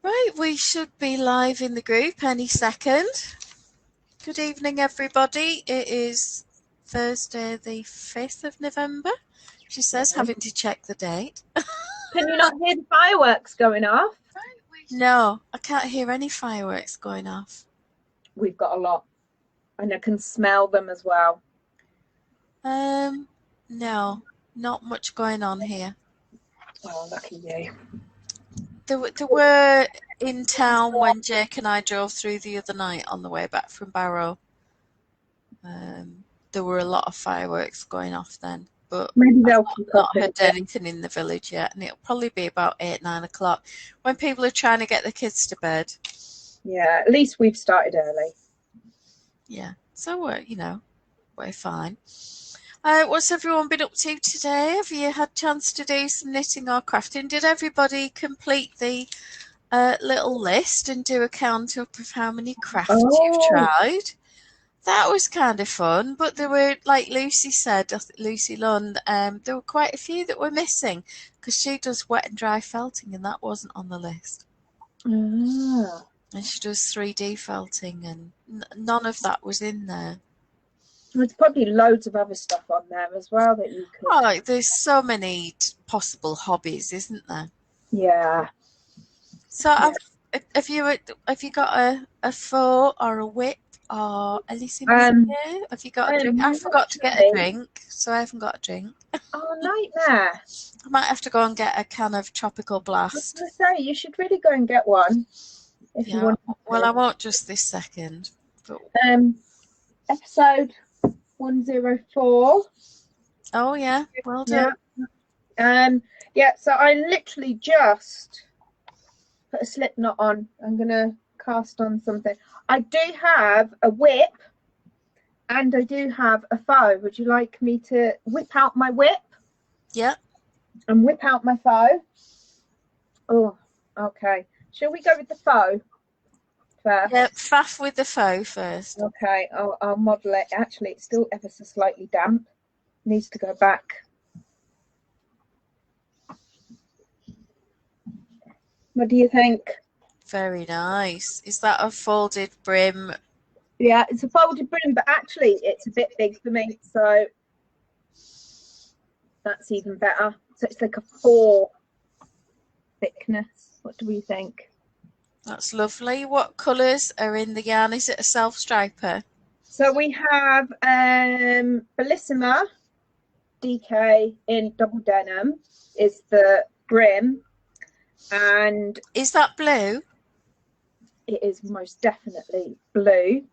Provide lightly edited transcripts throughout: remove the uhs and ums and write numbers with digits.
Right, we should be live in the group any second. Good evening, everybody. It is Thursday, the 5th of November. She says, having to check the date. Can you not hear the fireworks going off? No, I can't hear any fireworks going off. We've got a lot, and I can smell them as well. No, not much going on here. Oh, lucky you. There were in town when Jake and I drove through the other night on the way back from Barrow. There were a lot of fireworks going off then, but Maybe they'll I've keep not up heard anything in the village yet, and it'll probably be about 8, 9 o'clock when people are trying to get the kids to bed. Yeah, at least we've started early. Yeah, so we're fine. What's everyone been up to today? Have you had a chance to do some knitting or crafting? Did everybody complete the little list and do a count up of how many crafts you've tried? That was kind of fun, but there were, like Lucy said, Lucy Lund, there were quite a few that were missing because she does wet and dry felting and that wasn't on the list. Ah. And she does 3D felting and none of that was in there. There's probably loads of other stuff on there as well that you could... Oh, there's so many possible hobbies, isn't there? Yeah. So have you got a faux or a whip or anything in there? Have you got a drink? I forgot to get a drink, so I haven't got a drink. Oh, nightmare. I might have to go and get a can of Tropical Blast. I was going to say, you should really go and get one. If you want. Well, I won't just this second. But... episode 104. Oh, yeah. Well done. Yeah, so I literally just put a slip knot on. I'm going to cast on something. I do have a whip and I do have a faux. Would you like me to whip out my whip? Yeah. And whip out my faux? Oh, okay. Shall we go with the faux first? Yeah, faff with the faux first. Okay, I'll model it. Actually, it's still ever so slightly damp. Needs to go back. What do you think? Very nice. Is that a folded brim? Yeah, it's a folded brim, but actually it's a bit big for me, so that's even better. So it's like a 4 thickness. What do we think? That's lovely. What colours are in the yarn? Is it a self-striper? So we have Bellissima DK in double denim is the brim. And is that blue? It is most definitely blue.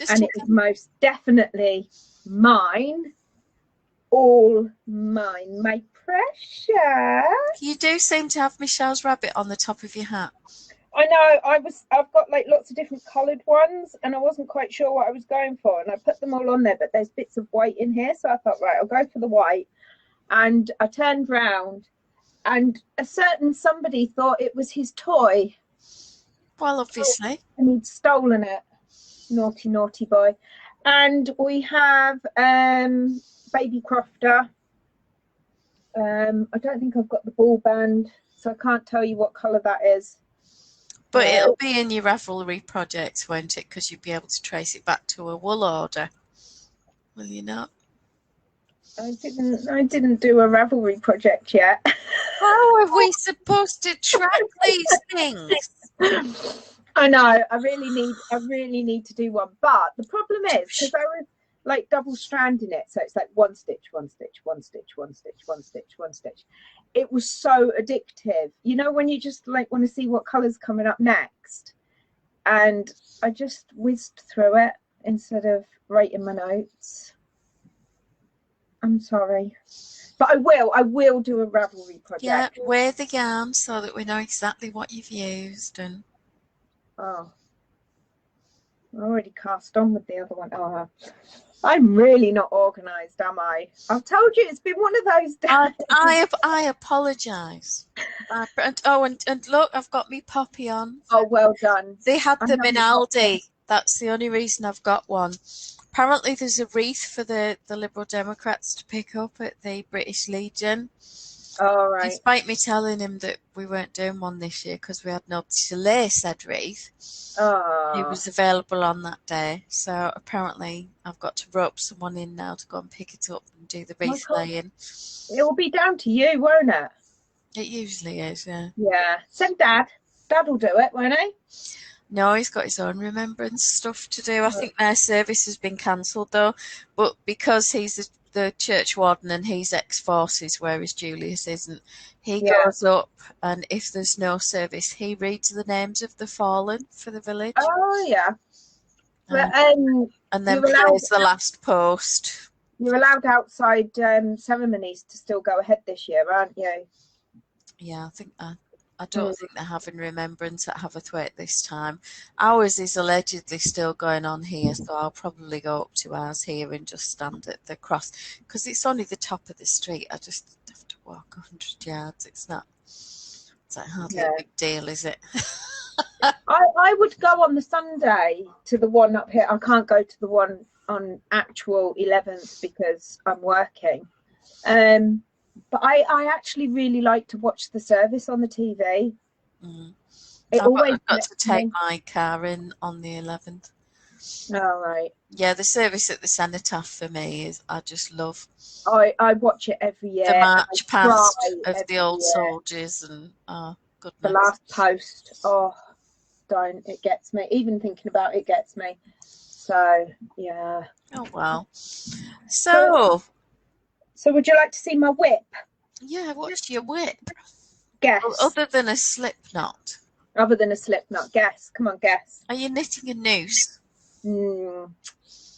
And it is most definitely mine. All mine. My precious. You do seem to have Michelle's rabbit on the top of your hat. I know. I've got like lots of different coloured ones and I wasn't quite sure what I was going for. And I put them all on there, but there's bits of white in here. So I thought, right, I'll go for the white. And I turned round and a certain somebody thought it was his toy. Well, obviously. And he'd stolen it. Naughty, naughty boy. And we have Baby Crofter. I don't think I've got the ball band, so I can't tell you what colour that is. But it'll be in your Ravelry project, won't it? Because you'll be able to trace it back to a wool order. Will you not? I didn't do a Ravelry project yet. How are we supposed to track these things? I know. I really need to do one. But the problem is because I was like double stranding it, so it's like one stitch, one stitch, one stitch, one stitch, one stitch, one stitch. It was so addictive. You know when you just like want to see what colour's coming up next, and I just whizzed through it instead of writing my notes. I'm sorry, but I will do a Ravelry project. Yeah, wear the yarn so that we know exactly what you've used. And oh, I already cast on with the other one. Oh, I'm really not organised, am I? I've told you it's been one of those days. I apologise. And look, I've got me poppy on. Oh, well done. They had them in Aldi. That's the only reason I've got one. Apparently there's a wreath for the Liberal Democrats to pick up at the British Legion. All right. Despite me telling him that we weren't doing one this year because we had nobody to lay said wreath, he Oh, was available on that day. So apparently I've got to rope someone in now to go and pick it up and do the my wreath God. laying. It will be down to you, won't it? It usually is, yeah. Yeah. Send Dad. Dad will do it, won't he? No, he's got his own remembrance stuff to do. I think their service has been cancelled though, but because he's the church warden and he's ex-forces, whereas Julius isn't, he Yeah. goes up and if there's no service, he reads the names of the fallen for the village. Oh, yeah. But And then plays the last post. you're allowed outside ceremonies to still go ahead this year, aren't you? Yeah, I think I don't think they're having remembrance at Haverthwaite this time. Ours is allegedly still going on here, so I'll probably go up to ours here and just stand at the cross because it's only the top of the street. I just have to walk 100 yards. It's like hardly a big deal, is it? I would go on the Sunday to the one up here. I can't go to the one on actual 11th because I'm working. But I actually really like to watch the service on the TV. I've got to take my car in on the 11th. All right. Yeah, the service at the cenotaph for me is I just love. I watch it every year. The march past of the old soldiers and goodness. The last post. Oh, don't, it gets me. Even thinking about it gets me. So yeah. Oh well. So would you like to see my whip? Yeah, what's your whip? Guess. Other than a slip knot. Other than a slip knot. Guess. Come on, guess. Are you knitting a noose?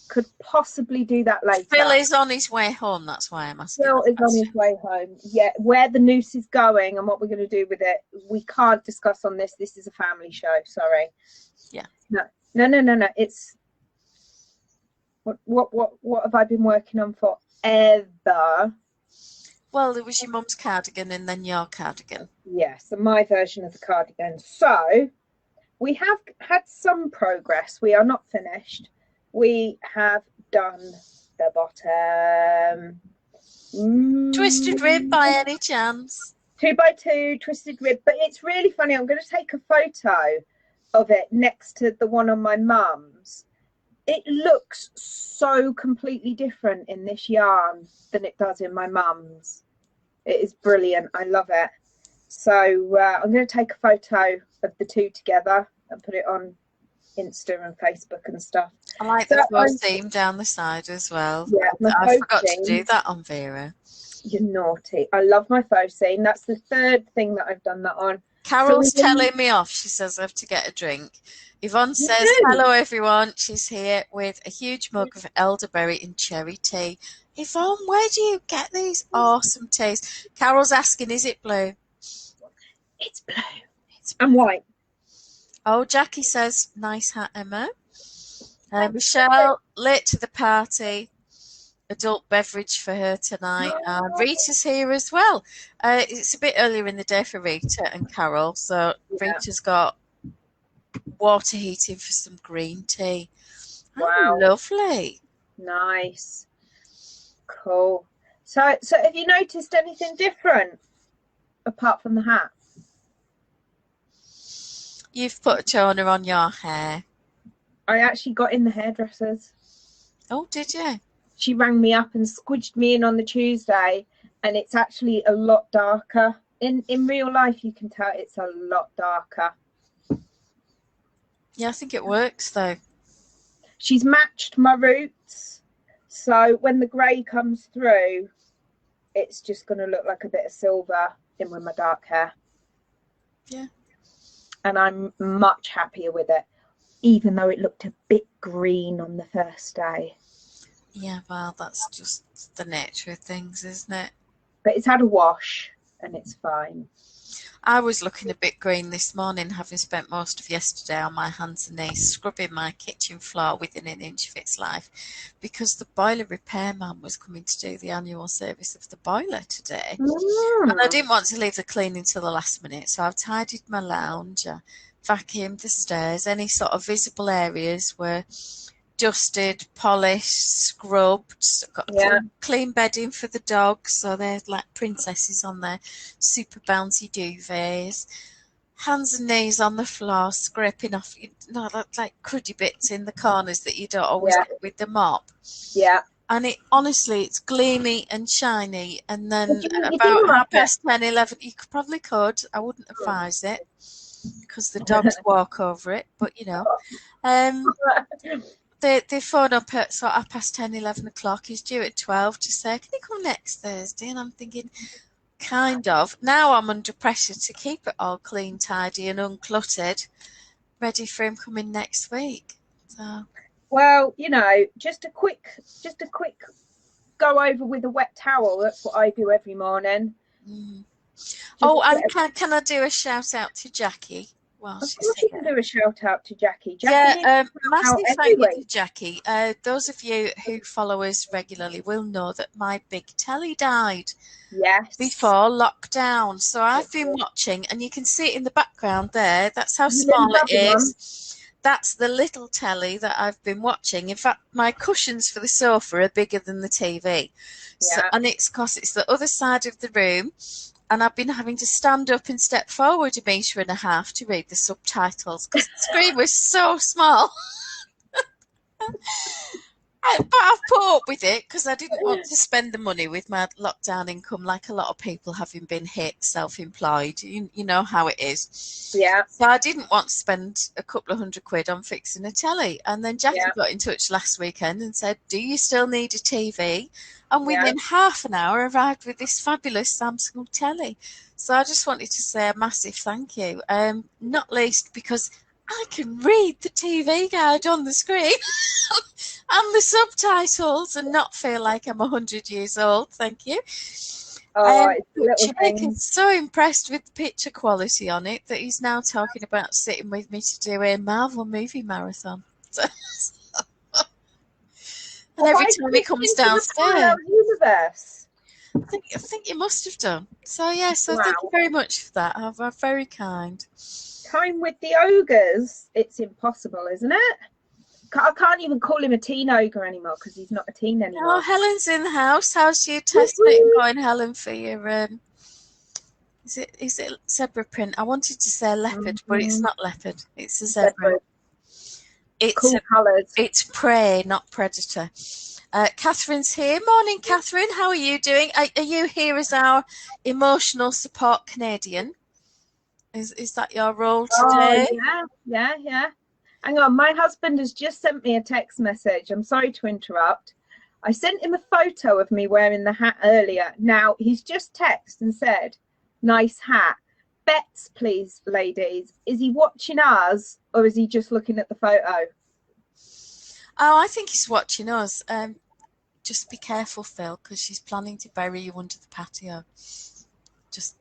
Could possibly do that later. Phil is on his way home, that's why I'm asking. Phil is on his way home. Yeah, where the noose is going and what we're going to do with it, we can't discuss on this. This is a family show, sorry. Yeah. No. It's what have I been working on forever? Well, there was your mum's cardigan and then your cardigan. Yes, and my version of the cardigan. So we have had some progress. We are not finished. We have done the bottom. Twisted rib by any chance? 2x2 twisted rib, but it's really funny. I'm going to take a photo of it next to the one on my mum's. It looks so completely different in this yarn than it does in my mum's. It is brilliant. I love it. So I'm going to take a photo of the two together and put it on Insta and Facebook and stuff. I like the rose theme down the side as well. Yeah, I forgot to do that on Vera. You're naughty. I love my faux seam. That's the third thing that I've done that on. Carol's telling me off. She says I have to get a drink. Yvonne says, hello everyone. She's here with a huge mug of elderberry and cherry tea. Yvonne, where do you get these awesome teas? Carol's asking, is it blue? It's blue. And white. Oh, Jackie says, nice hat, Emma. Michelle, late to the party. Adult beverage for her tonight. Rita's here as well. It's a bit earlier in the day for Rita and Carol, so Rita's got water heating for some green tea. Wow. Oh, lovely. Nice. Cool. So have you noticed anything different apart from the hat? You've put a toner on your hair. I actually got in the hairdressers. Oh, did you? She rang me up and squidged me in on the Tuesday, and it's actually a lot darker. In real life, you can tell it's a lot darker. Yeah, I think it works though. She's matched my roots, so when the grey comes through, it's just going to look like a bit of silver in with my dark hair. Yeah. And I'm much happier with it, even though it looked a bit green on the first day. Yeah, well, that's just the nature of things, isn't it? But it's had a wash and it's fine. I was looking a bit green this morning, having spent most of yesterday on my hands and knees scrubbing my kitchen floor within an inch of its life because the boiler repairman was coming to do the annual service of the boiler today. And I didn't want to leave the cleaning till the last minute, so I've tidied my lounge, vacuumed the stairs, any sort of visible areas were dusted, polished, scrubbed. Got clean bedding for the dogs, so they're like princesses on their super bouncy duvets. Hands and knees on the floor, scraping off, like cruddy bits in the corners that you don't always get with the mop. Yeah. And honestly, it's gleamy and shiny. And then you about 10:30, 11, you probably could. I wouldn't advise it because the dogs walk over it. But they phone up at sort of 10:30, 11 o'clock. He's due at 12 to say, "Can you come next Thursday?" And I'm thinking, kind of. Now I'm under pressure to keep it all clean, tidy, and uncluttered, ready for him coming next week. So. Well, just a quick go over with a wet towel. That's what I do every morning. Oh, and can I do a shout out to Jackie? Well, you can do a shout out to Jackie. Massive thank you to Jackie. Those of you who follow us regularly will know that my big telly died. Yes. Before lockdown. So I've been watching, and you can see it in the background there. That's how small it is. That's the little telly that I've been watching. In fact, my cushions for the sofa are bigger than the TV. So, and it's because it's the other side of the room. And I've been having to stand up and step forward 1.5 meters to read the subtitles because the screen was so small. But I've put up with it because I didn't want to spend the money with my lockdown income like a lot of people having been hit, self-employed. You know how it is. Yeah. So I didn't want to spend a couple of £100 on fixing a telly. And then Jackie got in touch last weekend and said, "Do you still need a TV?" And within half an hour arrived with this fabulous Samsung telly. So I just wanted to say a massive thank you. Not least because I can read the TV guide on the screen and the subtitles and not feel like I'm 100 years old. Thank you. Jake is so impressed with the picture quality on it that he's now talking about sitting with me to do a Marvel movie marathon. And every time he comes downstairs, I think you must have done. So thank you very much for that. I'm very kind. Time with the ogres, it's impossible, isn't it? I can't even call him a teen ogre anymore because he's not a teen anymore. Oh, Helen's in the house. How's your test knitting going, Helen, for your is it zebra print? I wanted to say leopard, but it's not leopard. It's a zebra. It's cool colours. It's prey, not predator. Catherine's here. Morning, Catherine. How are you doing? Are you here as our emotional support Canadian? Is that your role today? Oh, yeah. Hang on, my husband has just sent me a text message. I'm sorry to interrupt. I sent him a photo of me wearing the hat earlier. Now, he's just texted and said, "Nice hat. Bets, please, ladies. Is he watching us or is he just looking at the photo?" Oh, I think he's watching us. Just be careful, Phil, because she's planning to bury you under the patio. Just...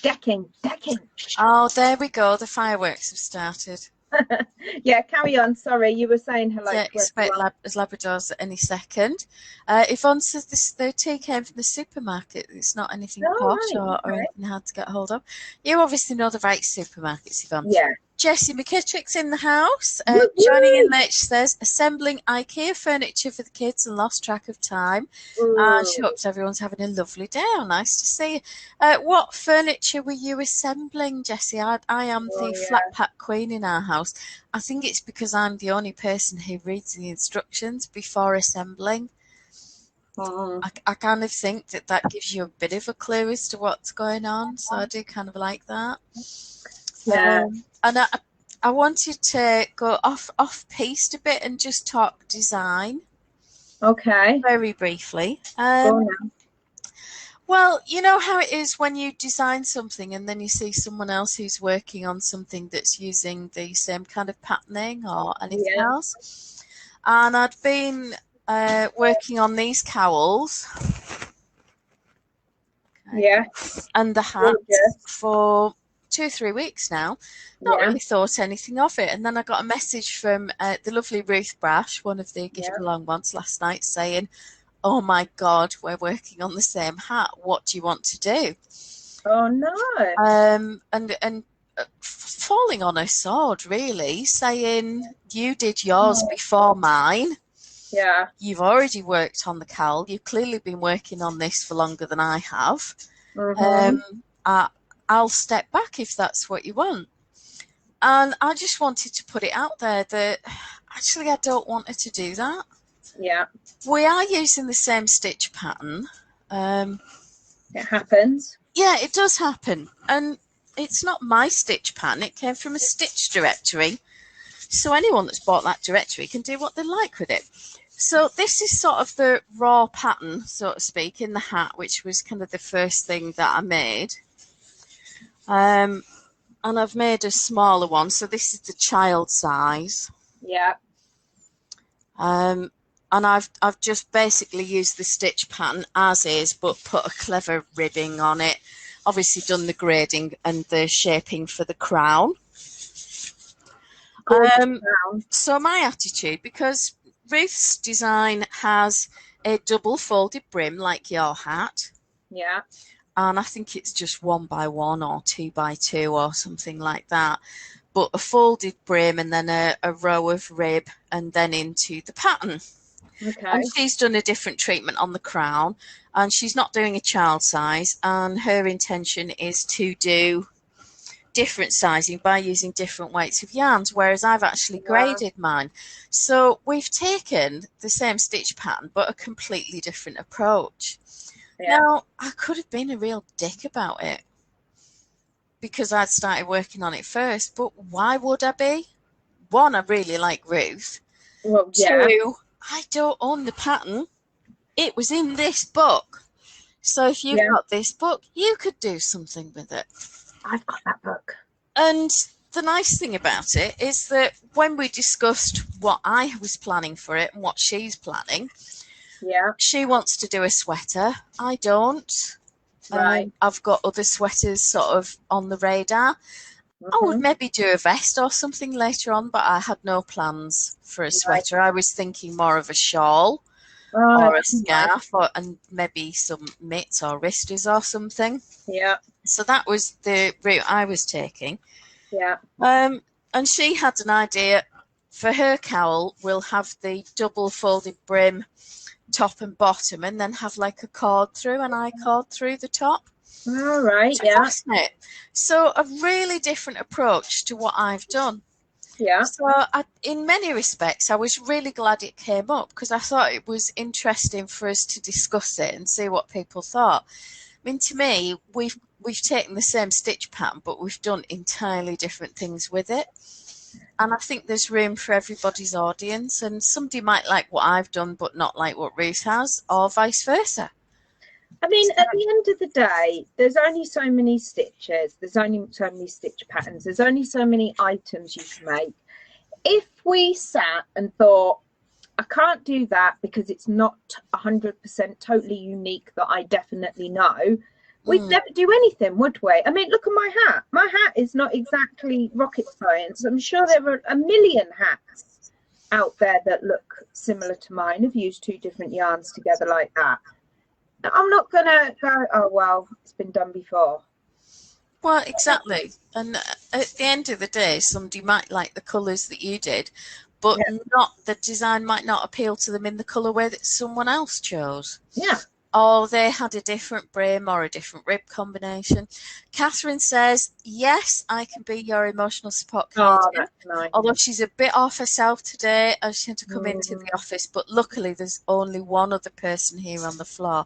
Decking. Oh, there we go. The fireworks have started. Yeah, carry on. Sorry, you were saying hello. Yeah, expect Labradors at any second. Yvonne says the tea came from the supermarket. It's not anything posh or anything hard to get hold of. You obviously know the right supermarkets, Yvonne. Yeah. Jessie McKittrick's in the house. Joining in late, she says, assembling IKEA furniture for the kids and lost track of time. She hopes everyone's having a lovely day. Oh, nice to see you. What furniture were you assembling, Jessie? I am the flat pack queen in our house. I think it's because I'm the only person who reads the instructions before assembling. I kind of think that gives you a bit of a clue as to what's going on. So I do kind of like that. Yeah. And I wanted to go off-piste a bit and just talk design. Okay. Very briefly. Go now. Well, you know how it is when you design something and then you see someone else who's working on something that's using the same kind of patterning or anything else. And I'd been working on these cowls. Okay. Yeah. And the hats for 2 or 3 weeks now. Not really thought anything of it. And then I got a message from the lovely Ruth Brash, one of the Gift Along ones, last night saying, "Oh my God, we're working on the same hat. What do you want to do?" Oh no. And falling on her sword, really, saying, you did yours before mine. Yeah. You've already worked on the cowl. You've clearly been working on this for longer than I have. I'll step back if that's what you want. And I just wanted to put it out there that actually I don't want her to do that. Yeah. We are using the same stitch pattern. It happens. Yeah, it does happen. And it's not my stitch pattern. It came from a stitch directory. So anyone that's bought that directory can do what they like with it. So this is sort of the raw pattern, so to speak, in the hat, which was kind of the first thing that I made. And I've made a smaller one. So this is the child size. Yeah. And I've just basically used the stitch pattern as is, but put a clever ribbing on it. Obviously done the grading and the shaping for the crown. So my attitude, because Ruth's design has a double folded brim like your hat. Yeah. And I think it's just 1x1 or 2x2 or something like that. But a folded brim and then a row of rib and then into the pattern. Okay. And she's done a different treatment on the crown, and she's not doing a child size, and her intention is to do different sizing by using different weights of yarns, whereas I've actually graded mine. So we've taken the same stitch pattern but a completely different approach. Yeah. Now, I could have been a real dick about it because I'd started working on it first, but why would I be? One, I really like Ruth. Well, yeah. Two, I don't own the pattern. It was in this book. So if you've got this book, you could do something with it. I've got that book. And the nice thing about it is that when we discussed what I was planning for it and what she's planning, she wants to do a sweater. I don't. Right. I've got other sweaters sort of on the radar. I would maybe do a vest or something later on, but I had no plans for a sweater. I was thinking more of a shawl or a scarf and maybe some mitts or wristers or something. Yeah. So that was the route I was taking. Yeah. And she had an idea for her cowl. We'll have the double folded brim, top and bottom, and then have like a cord through, an I cord through the top. All right. To fasten it. So a really different approach to what I've done. Yeah. So in many respects, I was really glad it came up because I thought it was interesting for us to discuss it and see what people thought. I mean, to me, we've taken the same stitch pattern, but we've done entirely different things with it. And I think there's room for everybody's audience, and somebody might like what I've done, but not like what Ruth has, or vice versa. I mean, at the end of the day, there's only so many stitches. There's only so many stitch patterns. There's only so many items you can make. If we sat and thought, I can't do that because it's not 100% totally unique that I definitely know, we'd never do anything, would we? I mean, look at my hat. My hat is not exactly rocket science. I'm sure there are a million hats out there that look similar to mine. I've used two different yarns together like that. I'm not going to go, oh, well, it's been done before. Well, exactly. And at the end of the day, somebody might like the colours that you did, but not the design might not appeal to them in the colourway that someone else chose. Yeah. Or they had a different brim or a different rib combination. Catherine says, yes, I can be your emotional support cardigan. Oh, that's nice. Although she's a bit off herself today as she had to come into the office. But luckily, there's only one other person here on the floor.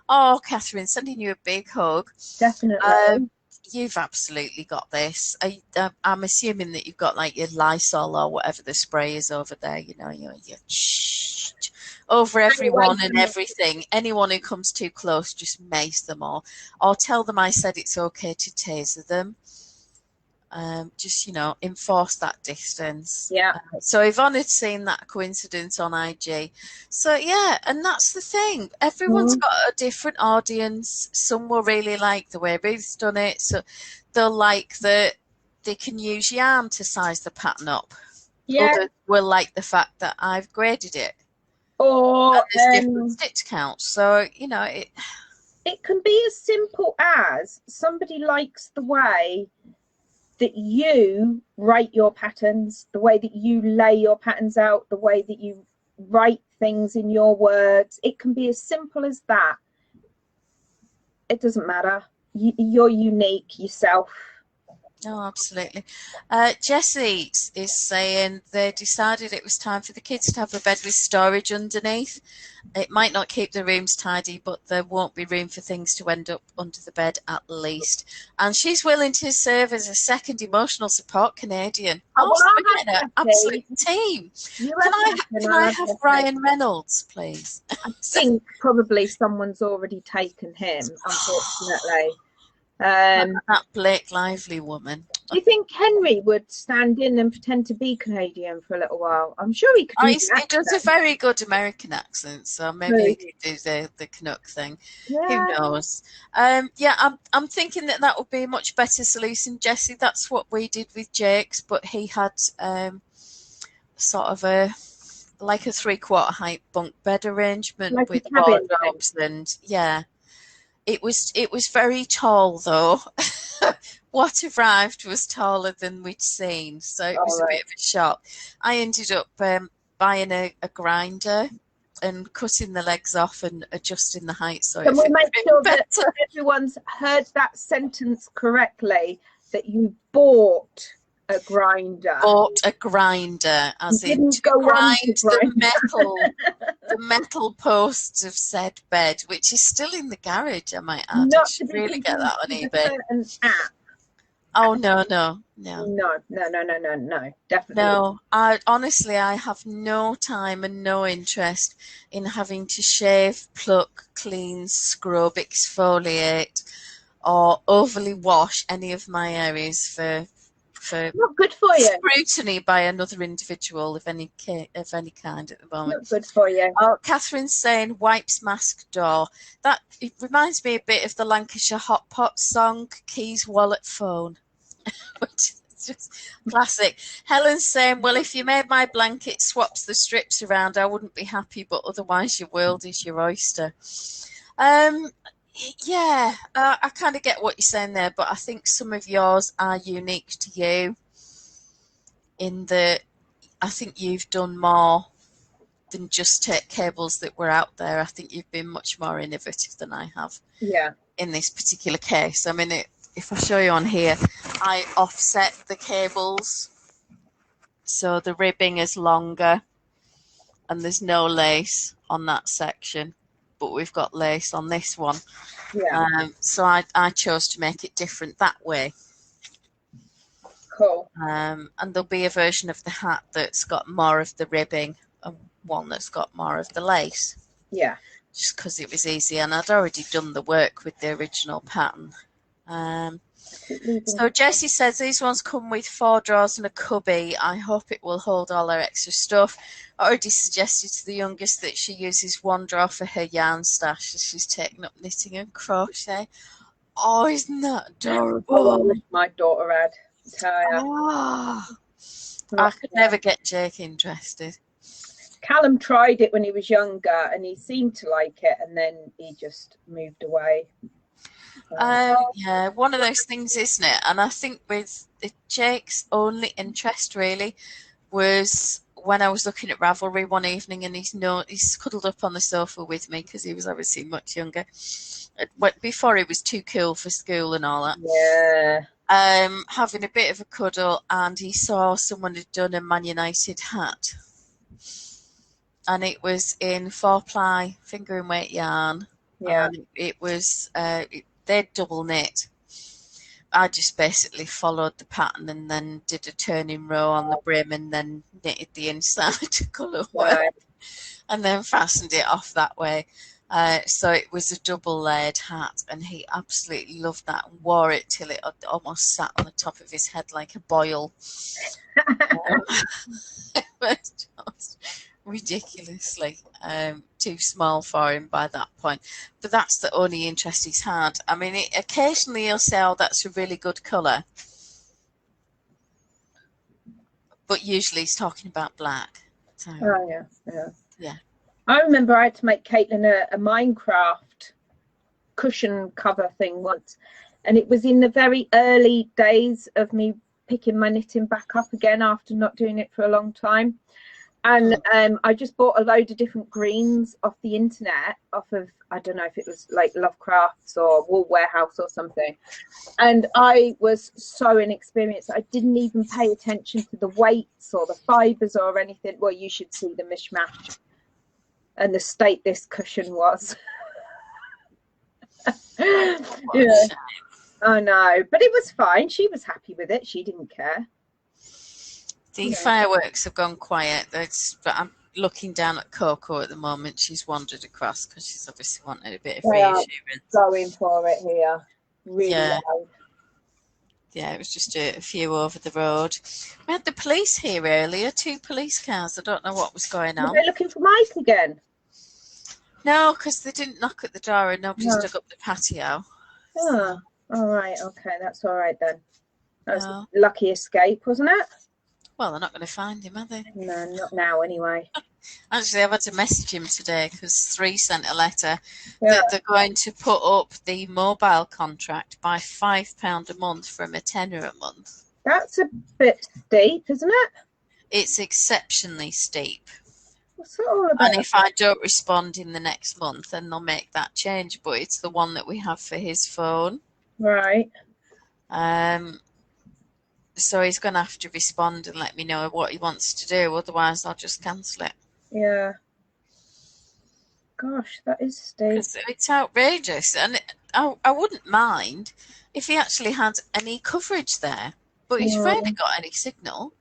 Oh, Catherine, sending you a big hug. Definitely. You've absolutely got this. I'm assuming that you've got like your Lysol or whatever the spray is over there. You know, you're over everyone and everything. Anyone who comes too close, just mace them all, or tell them I said it's okay to taser them. Just, you know, enforce that distance. Yeah. So Yvonne had seen that coincidence on IG. So yeah, and that's the thing. Everyone's got a different audience. Some will really like the way Ruth's done it. So they'll like that they can use yarn to size the pattern up. Yeah. Others will like the fact that I've graded it. Or there's different stitch counts. So, you know, it can be as simple as somebody likes the way that you write your patterns, the way that you lay your patterns out, the way that you write things in your words. It can be as simple as that. It doesn't matter. You're unique yourself. Oh, absolutely. Jessie is saying they decided it was time for the kids to have a bed with storage underneath. It might not keep the rooms tidy, but there won't be room for things to end up under the bed at least. And she's willing to serve as a second emotional support Canadian. Oh, so we're getting an absolute team. Can I have Ryan Reynolds, please? I think probably someone's already taken him, unfortunately. That Blake Lively woman. Do you think Henry would stand in and pretend to be Canadian for a little while? I'm sure he could. He does a very good American accent, so maybe he could do the Canuck thing. Yeah. Who knows? Yeah, I'm thinking that would be a much better solution, Jessie. That's what we did with Jake's, but he had sort of a 3/4 height bunk bed arrangement like with wardrobes, and yeah. It was very tall though. What arrived was taller than we'd seen, so it was a bit of a shock. I ended up buying a grinder and cutting the legs off and adjusting the height. So can we make sure that everyone's heard that sentence correctly? That you bought a grinder. Bought a grinder, as in to grind the metal posts of said bed, which is still in the garage, I might add. I should really get that on eBay. An app. Oh no, definitely. No, honestly I have no time and no interest in having to shave, pluck, clean, scrub, exfoliate, or overly wash any of my areas for not good for you. Scrutiny by another individual of any kind at the moment. Not good for you. Oh, Catherine's saying wipes mask door. That it reminds me a bit of the Lancashire Hot Pot song, Keys Wallet Phone, which is just classic. Helen's saying, well, if you made my blanket swaps the strips around, I wouldn't be happy, but otherwise your world is your oyster. Yeah, I kind of get what you're saying there, but I think some of yours are unique to you in that I think you've done more than just take cables that were out there. I think you've been much more innovative than I have. Yeah. In this particular case. I mean, if I show you on here, I offset the cables so the ribbing is longer and there's no lace on that section. But we've got lace on this one. Yeah. So I chose to make it different that way. Cool. And there'll be a version of the hat that's got more of the ribbing and one that's got more of the lace. Yeah. Just because it was easy, and I'd already done the work with the original pattern. So Jessie says these ones come with 4 drawers and a cubby. I hope it will hold all her extra stuff. I already suggested to the youngest that she uses 1 drawer for her yarn stash as she's taken up knitting and crochet. Oh, isn't that adorable? Oh, I wish my daughter had. I could never get Jake interested. Callum tried it when he was younger and he seemed to like it, and then he just moved away. Yeah, one of those things, isn't it? And I think with Jake's only interest really was when I was looking at Ravelry one evening, and he's cuddled up on the sofa with me because he was obviously much younger. Before he was too cool for school and all that. Yeah. Having a bit of a cuddle, and he saw someone had done a Man United hat, and it was in 4-ply finger and weight yarn. Yeah. And it was they'd double knit. I just basically followed the pattern and then did a turning row on the brim and then knitted the inside to colour work, and then fastened it off that way. So it was a double layered hat, and he absolutely loved that and wore it till it almost sat on the top of his head like a boil. It was just ridiculously too small for him by that point, but that's the only interest he's had. I mean, occasionally he'll say, oh, that's a really good colour, but usually he's talking about black. So, yeah. I remember I had to make Caitlin a Minecraft cushion cover thing once, and it was in the very early days of me picking my knitting back up again after not doing it for a long time. And I just bought a load of different greens off the internet, off of, I don't know if it was like Lovecrafts or Wool Warehouse or something. And I was so inexperienced. I didn't even pay attention to the weights or the fibres or anything. Well, you should see the mishmash and the state this cushion was. Yeah, I know, but it was fine. She was happy with it. She didn't care. The fireworks have gone quiet. But I'm looking down at Coco at the moment. She's wandered across because she's obviously wanted a bit of reassurance. Going for it here. Really loud. Yeah, it was just a few over the road. We had the police here earlier, 2 police cars. I don't know what was going on. Were they looking for Mike again? No, because they didn't knock at the door and nobody dug up the patio. Oh, all right. Okay, that's all right then. That's a lucky escape, wasn't it? Well, they're not going to find him, are they? No, not now anyway. Actually, I've had to message him today because 3 sent a letter that they're going to put up the mobile contract by £5 a month from a tenner a month. That's a bit steep, isn't it? It's exceptionally steep. What's it all about? And if I don't respond in the next month, then they'll make that change. But it's the one that we have for his phone. Right. So he's going to have to respond and let me know what he wants to do. Otherwise, I'll just cancel it. Yeah. Gosh, that is steep. It's outrageous. And I wouldn't mind if he actually had any coverage there. But he's rarely got any signal.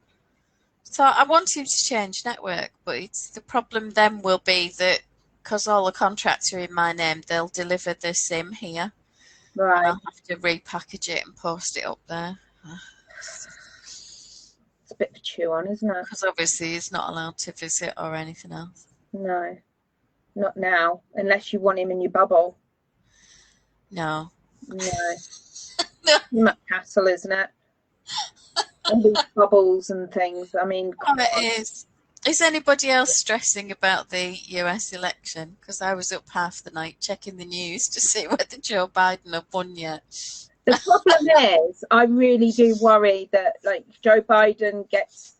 So I want him to change network. But the problem then will be that because all the contracts are in my name, they'll deliver the SIM here. Right. And I'll have to repackage it and post it up there. It's a bit to chew on, isn't it? Because obviously he's not allowed to visit or anything else. No, not now, unless you want him in your bubble. No. No. Much hassle, isn't it? And these bubbles and things. I mean, it is. Is anybody else stressing about the US election? Because I was up half the night checking the news to see whether Joe Biden had won yet. The problem is, I really do worry that, like, Joe Biden gets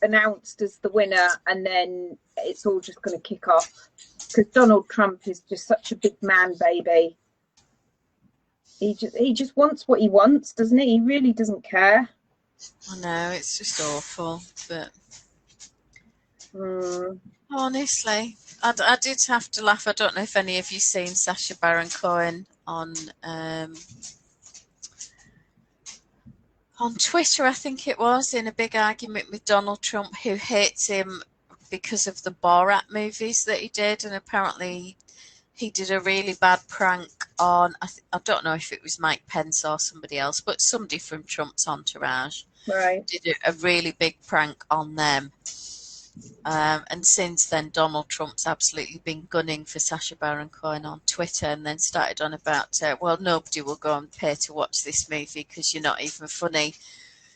announced as the winner and then it's all just going to kick off. Because Donald Trump is just such a big man baby. He just wants what he wants, doesn't he? He really doesn't care. I know, it's just awful. But honestly, I did have to laugh. I don't know if any of you seen Sacha Baron Cohen on Twitter, I think it was, in a big argument with Donald Trump, who hates him because of the Borat movies that he did. And apparently he did a really bad prank on, I don't know if it was Mike Pence or somebody else, but somebody from Trump's entourage. Right. Did a really big prank on them. And since then, Donald Trump's absolutely been gunning for Sacha Baron Cohen on Twitter, and then started on about, well, nobody will go and pay to watch this movie because you're not even funny.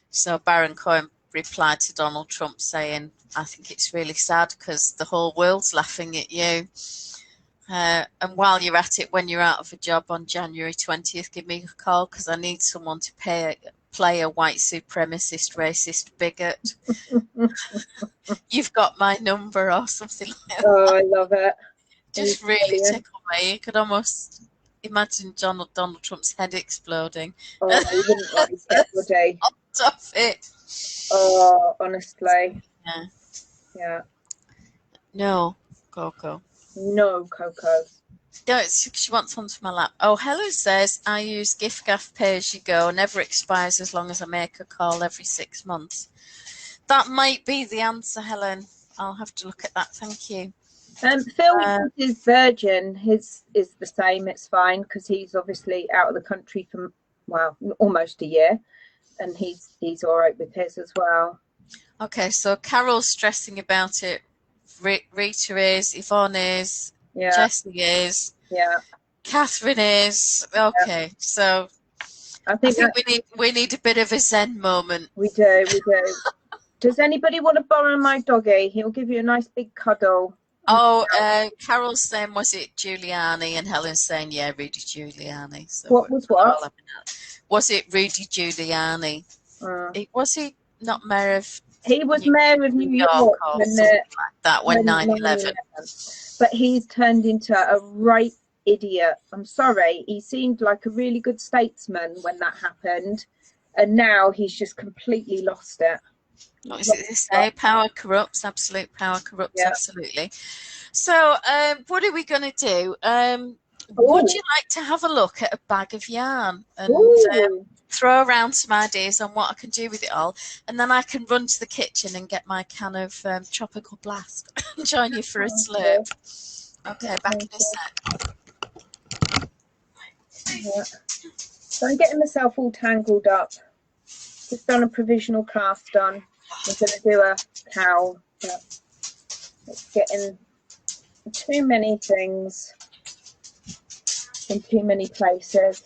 So Baron Cohen replied to Donald Trump saying, I think it's really sad because the whole world's laughing at you. And while you're at it, when you're out of a job on January 20th, give me a call because I need someone to play a white supremacist, racist bigot. You've got my number or something like that. Oh, I love it. Just really tickled me. You could almost imagine Donald Trump's head exploding. Oh, he wouldn't like it, would he? On top of it. Oh, honestly. Yeah. Yeah. No, Coco. No, Coco. No, she wants one for my lap. Oh, Helen says, I use gift pay as you go, never expires as long as I make a call every 6 months. That might be the answer, Helen. I'll have to look at that. Thank you. Phil is Virgin. His is the same. It's fine because he's obviously out of the country for, well, almost a year, and he's all right with his as well. Okay, so Carol's stressing about it. Rita is, Yvonne is, Jessie is, Catherine is. Okay, so I think we need a bit of a Zen moment. We do. Does anybody want to borrow my doggy? He'll give you a nice big cuddle. Oh, Carol's saying, was it Giuliani? And Helen's saying, yeah, Rudy Giuliani. So what? Was it Rudy Giuliani? Was he not mayor of He was mayor of New York or when something like that when 9/11. But he's turned into a right idiot. I'm sorry. He seemed like a really good statesman when that happened, and now he's just completely lost it. What is it they say? Power corrupts. Absolute power corrupts. Yeah. Absolutely. So, what are we going to do? Would you like to have a look at a bag of yarn and throw around some ideas on what I can do with it all, and then I can run to the kitchen and get my can of tropical blast and join you for a slurp. Okay, back in a sec. Yeah. So I'm getting myself all tangled up. Just done a provisional cast on. I'm going to do a cowl, but it's getting too many things in too many places.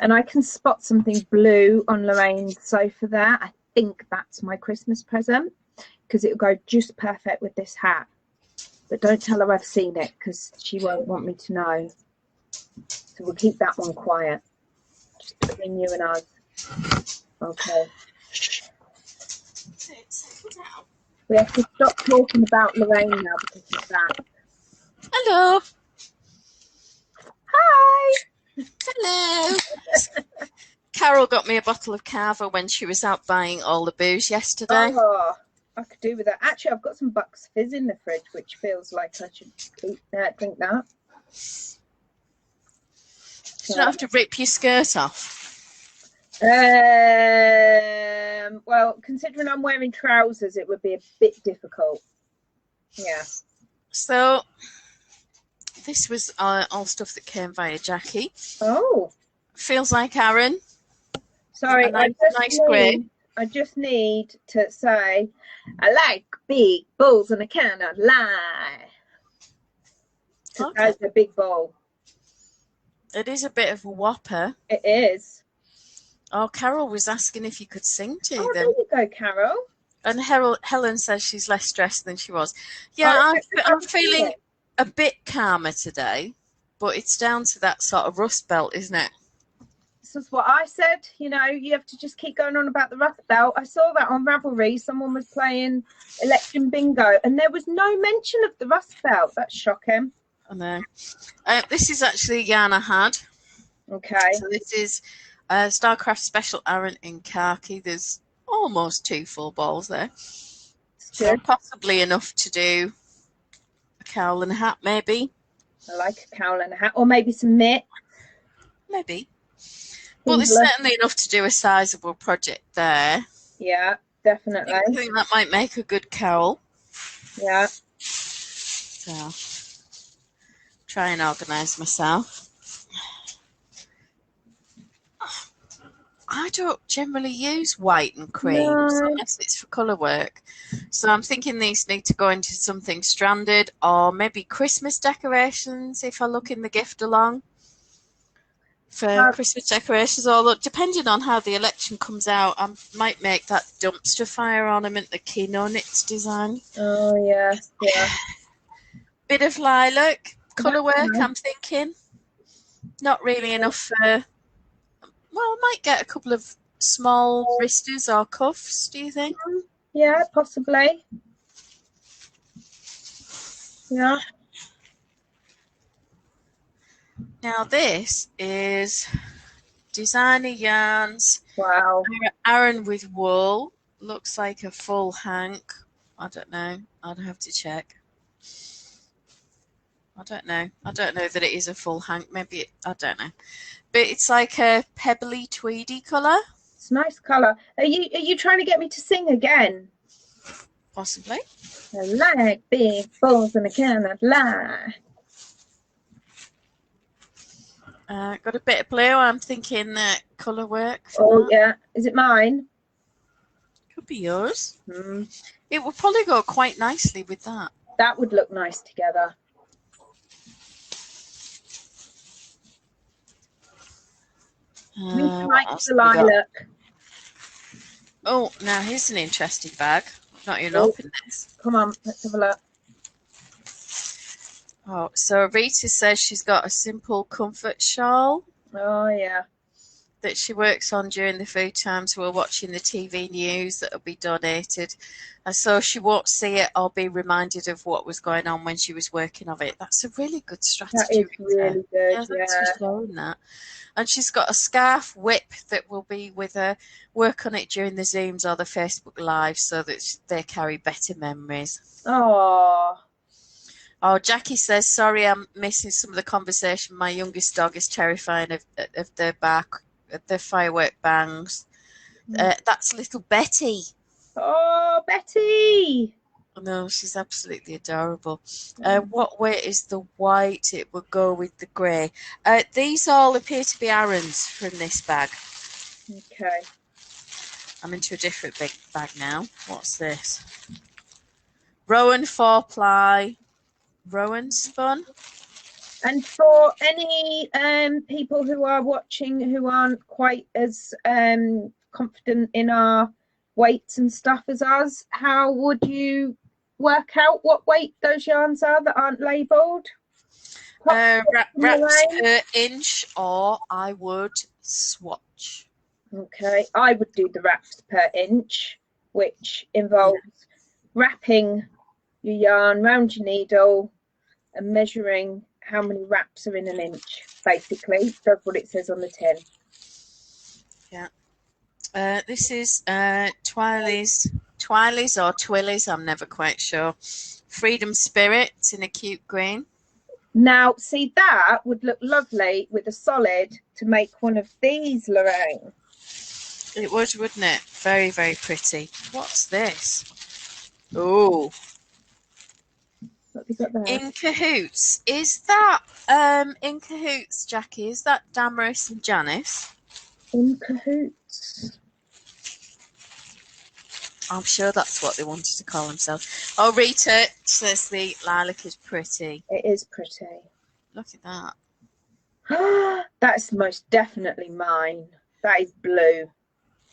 And I can spot something blue on Lorraine's sofa there. I think that's my Christmas present because it'll go just perfect with this hat. But don't tell her I've seen it because she won't want me to know. So we'll keep that one quiet. Just between you and us. Okay. We have to stop talking about Lorraine now because of that. Hello. Hi. Hello. Carol got me a bottle of Cava when she was out buying all the booze yesterday. Oh, I could do with that. Actually, I've got some Bucks Fizz in the fridge, which feels like I should drink that. You don't have to rip your skirt off. Well, considering I'm wearing trousers, it would be a bit difficult. Yeah. So this was all stuff that came via Jackie. Oh. Feels like Aaron. Sorry, I just need to say I like big bowls and I cannot lie. Okay. That's a big bowl. It is a bit of a whopper. It is. Oh, Carol was asking if you could sing to them. There you go, Carol. And Helen says she's less stressed than she was. Yeah, I'm feeling a bit calmer today, but it's down to that sort of rust belt, isn't it? This is what I said. You know, you have to just keep going on about the rust belt. I saw that on Ravelry. Someone was playing election bingo, and there was no mention of the rust belt. That's shocking. I know. This is actually a yarn I had. Okay. So this is Starcraft Special Aaron in khaki. There's almost 2 full balls there. So possibly enough to do a cowl and a hat, maybe. I like a cowl and a hat, or maybe some knit. Maybe. Well, there's certainly enough to do a sizable project there. Yeah, definitely. I think that might make a good cowl. Yeah. So, try and organise myself. I don't generally use white and creams unless it's for colour work. So I'm thinking these need to go into something stranded or maybe Christmas decorations if I look in the gift along for Christmas decorations. Although depending on how the election comes out, I might make that dumpster fire ornament the Kino Knits design. Oh, yeah. Bit of lilac colour work, I'm thinking. Not really enough for... Well, I might get a couple of small wristers or cuffs, do you think? Yeah, possibly. Yeah. Now this is Designer Yarns. Wow. Aaron with wool. Looks like a full hank. I don't know. I'd have to check. I don't know. I don't know that it is a full hank. Maybe I don't know. But it's like a pebbly tweedy colour. It's a nice colour. Are you trying to get me to sing again? Possibly. I like big balls and I cannot lie. Got a bit of blue. I'm thinking colour work. Oh, yeah. Is it mine? Could be yours. It would probably go quite nicely with that. That would look nice together. Like the lilac. Oh, now here's an interesting bag. I've not even opened this. Come on, let's have a look. Oh, so Rita says she's got a simple comfort shawl. Oh, yeah. that she works on during the food times. We're watching the TV news that'll be donated, and so she won't see it or be reminded of what was going on when she was working on it. That's a really good That strategy, is Rita. really good. Yeah, thanks for showing that. And she's got a scarf whip that will be with her. Work on it during the Zooms or the Facebook Live so that they carry better memories. Oh. Oh, Jackie says, sorry, I'm missing some of the conversation. My youngest dog is terrifying of the firework bangs. That's little Betty. Oh, Betty. No, she's absolutely adorable. What weight is the white? It will go with the grey. These all appear to be Aaron's from this bag. Okay. I'm into a different big bag now. What's this? Rowan 4-ply. Rowan spun. And for any people who are watching who aren't quite as confident in our weights and stuff as us, how would you work out what weight those yarns are that aren't labelled? Wraps per inch, or I would swatch. Okay, I would do the wraps per inch, which involves wrapping your yarn round your needle and measuring how many wraps are in an inch, basically. That's what it says on the tin. Yeah. This is Twiley's or Twillies, I'm never quite sure. Freedom Spirit in a cute green. Now, see, that would look lovely with a solid to make one of these, Loraine. It would, wouldn't it? Very, very pretty. What's this? Oh. What have you got there? In Cahoots. Is that In Cahoots, Jackie? Is that Damaris and Janice? In Cahoots. I'm sure that's what they wanted to call themselves. Oh, Rita says the lilac is pretty. It is pretty. Look at that. That's most definitely mine. That is blue.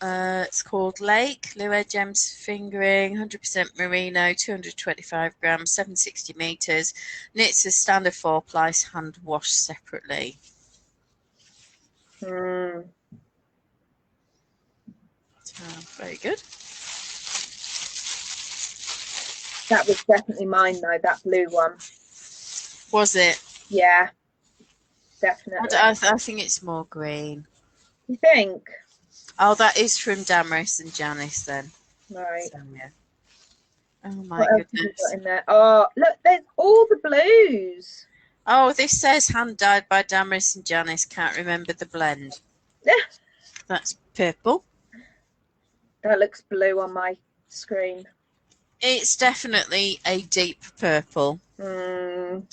It's called Lake. Luer Gems Fingering, 100% merino, 225 grams, 760 meters. Knits a standard 4-ply, hand washed separately. Mm. Very good. That was definitely mine, though, that blue one. Was it? Yeah, definitely. I think it's more green. You think? Oh, that is from Damaris and Janice then. Right. So, yeah. Oh my What else have goodness. you got in there? Oh, look, there's all the blues. Oh, this says hand dyed by Damaris and Janice. Can't remember the blend. That's purple. That looks blue on my screen. It's definitely a deep purple. Mm.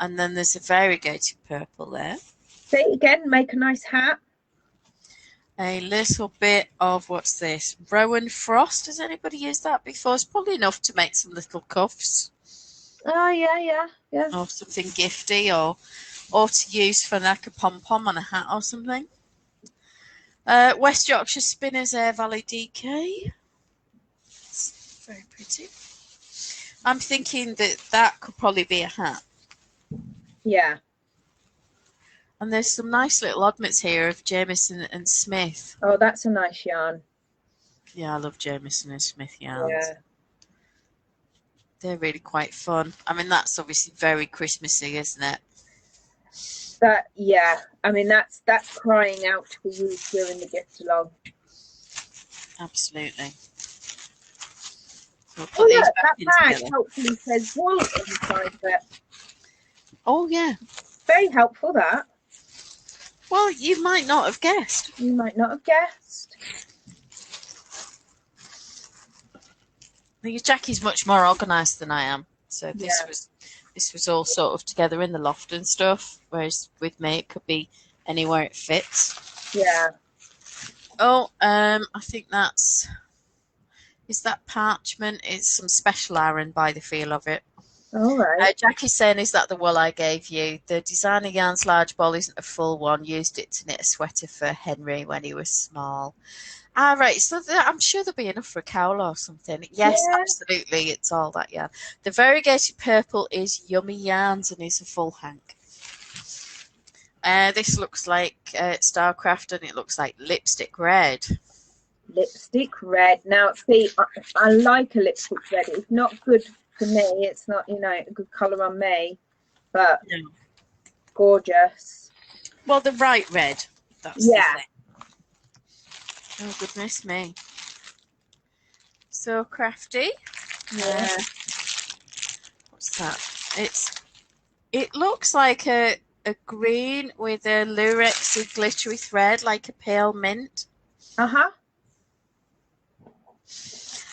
And then there's a variegated purple there. See, again, make a nice hat. A little bit of, what's this? Rowan Frost. Has anybody used that before? It's probably enough to make some little cuffs. Oh, yeah. Or something gifty, or to use for like a pom-pom on a hat or something. West Yorkshire Spinners Air Valley DK. It's very pretty. I'm thinking that could probably be a hat. Yeah. And there's some nice little oddments here of Jamieson and Smith. Oh, that's a nice yarn. Yeah, I love Jamieson and Smith yarns. Yeah. They're really quite fun. I mean, that's obviously very Christmassy, isn't it? Yeah. I mean, that's crying out to be used during the gift along. Absolutely. We'll put Oh, these look, back that bag together. hopefully says wool inside of it. Oh, yeah. Very helpful, that. Well, you might not have guessed. You might not have guessed. Jackie's much more organised than I am. So this was all sort of together in the loft and stuff. Whereas with me, it could be anywhere it fits. Yeah. Oh, I think is that parchment? It's some special iron by the feel of it. All right. Jackie's saying, is that the wool I gave you? The designer yarn's large ball isn't a full one. Used it to knit a sweater for Henry when he was small. Ah, right. So I'm sure there'll be enough for a cowl or something. Yes, Yeah. absolutely. It's all that yarn. The variegated purple is Yummy Yarns and is a full hank. This looks like Starcraft, and it looks like lipstick red. Lipstick red. Now, see, I like a lipstick red. It's not good for me. It's not, you know, a good colour on me, but No. gorgeous. Well, the right red. That's the thing. Oh, goodness me. So crafty. Yeah. What's that? It looks like a green with a lurexy glittery thread, like a pale mint. Uh-huh.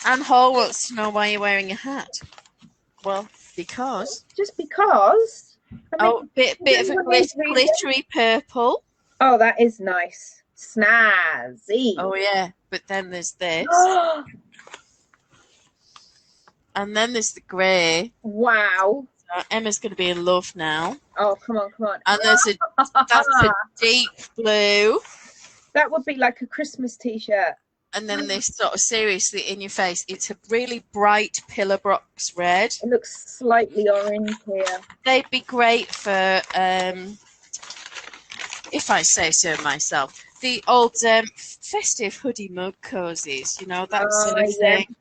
Anne Hall wants to know why you're wearing a hat. Well, because. Just because. I mean, Oh, bit of a glittery purple. Oh, that is nice. Snazzy. Oh, yeah. But then there's this. And then there's the grey. Wow. So Emma's going to be in love now. Oh, come on, come on. And there's that's a deep blue. That would be like a Christmas t-shirt. And then this sort of seriously in your face. It's a really bright pillar box red. It looks slightly orange here. They'd be great for, if I say so myself, the old festive hoodie mug cozies, you know, that sort of thing.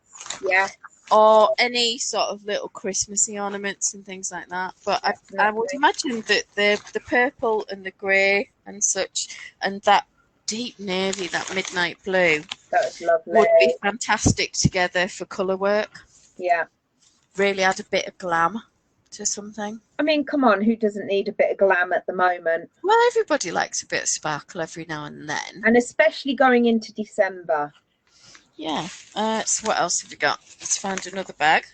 Yeah. Or any sort of little Christmassy ornaments and things like that. But I would imagine that the purple and the grey and such, and that deep navy, that midnight blue, that's lovely, would be fantastic together for colour work. Yeah. Really add a bit of glam to something. I mean, come on, who doesn't need a bit of glam at the moment? Well, everybody likes a bit of sparkle every now and then. And especially going into December. Yeah. So what else have we got? Let's find another bag.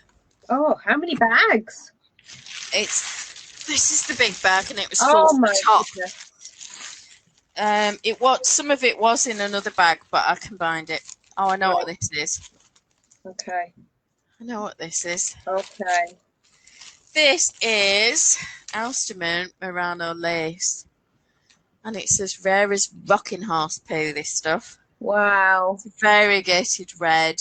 Oh, how many bags? This is the big bag, and it was full to the top. Goodness. Some of it was in another bag, but I combined it. Oh, I know what this is. Okay. I know what this is. Okay. This is Alsterman Murano lace, and it's as rare as rocking horse poo. This stuff. Wow. It's variegated red.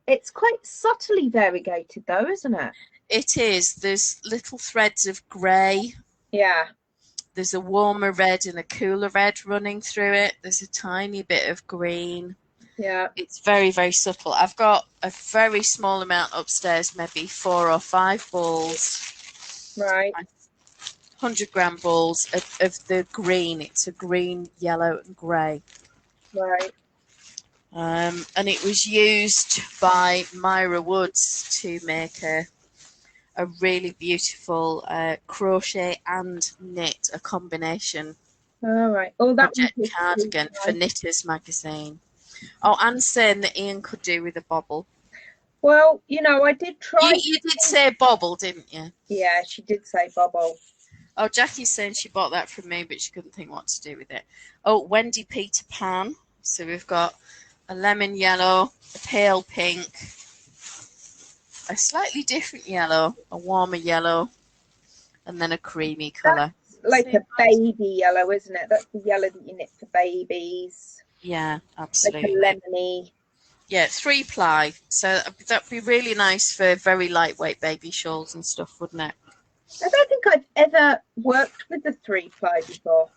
It's quite subtly variegated, though, isn't it? It is. There's little threads of grey. Yeah. There's a warmer red and a cooler red running through it. There's a tiny bit of green. Yeah. It's very, very subtle. I've got a very small amount upstairs, maybe 4 or 5 balls. Right. 100-gram balls of the green. It's a green, yellow, and grey. Right. And it was used by Myra Woods to make a really beautiful crochet and knit, a combination. All right. Oh, that project cardigan for Knitters magazine. Oh, and saying that Ian could do with a bobble. Well, you know, I did try. You did say bobble, didn't you? Yeah, she did say bobble. Oh, Jackie's saying she bought that from me, but she couldn't think what to do with it. Oh, Wendy Peter Pan. So we've got a lemon yellow, a pale pink, a slightly different yellow, a warmer yellow, and then a creamy colour. Like a baby yellow, isn't it? That's the yellow that you knit for babies. Yeah, absolutely. Like a lemony. Yeah, 3-ply. So that'd be really nice for very lightweight baby shawls and stuff, wouldn't it? I don't think I've ever worked with a 3-ply before.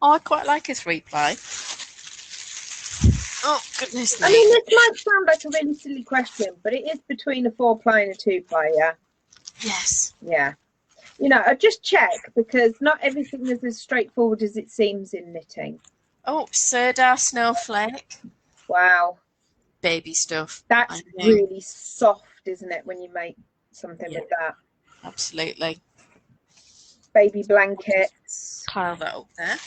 Oh, I quite like a 3-ply. Oh, goodness me. I mean, this might sound like a really silly question, but it is between a 4-ply and a 2-ply, yeah? Yes. Yeah. You know, I just check because not everything is as straightforward as it seems in knitting. Oh, Sirdar Snowflake. Wow. Baby stuff. That's really soft, isn't it, when you make something with that? Absolutely. Baby blankets. Pile that up there.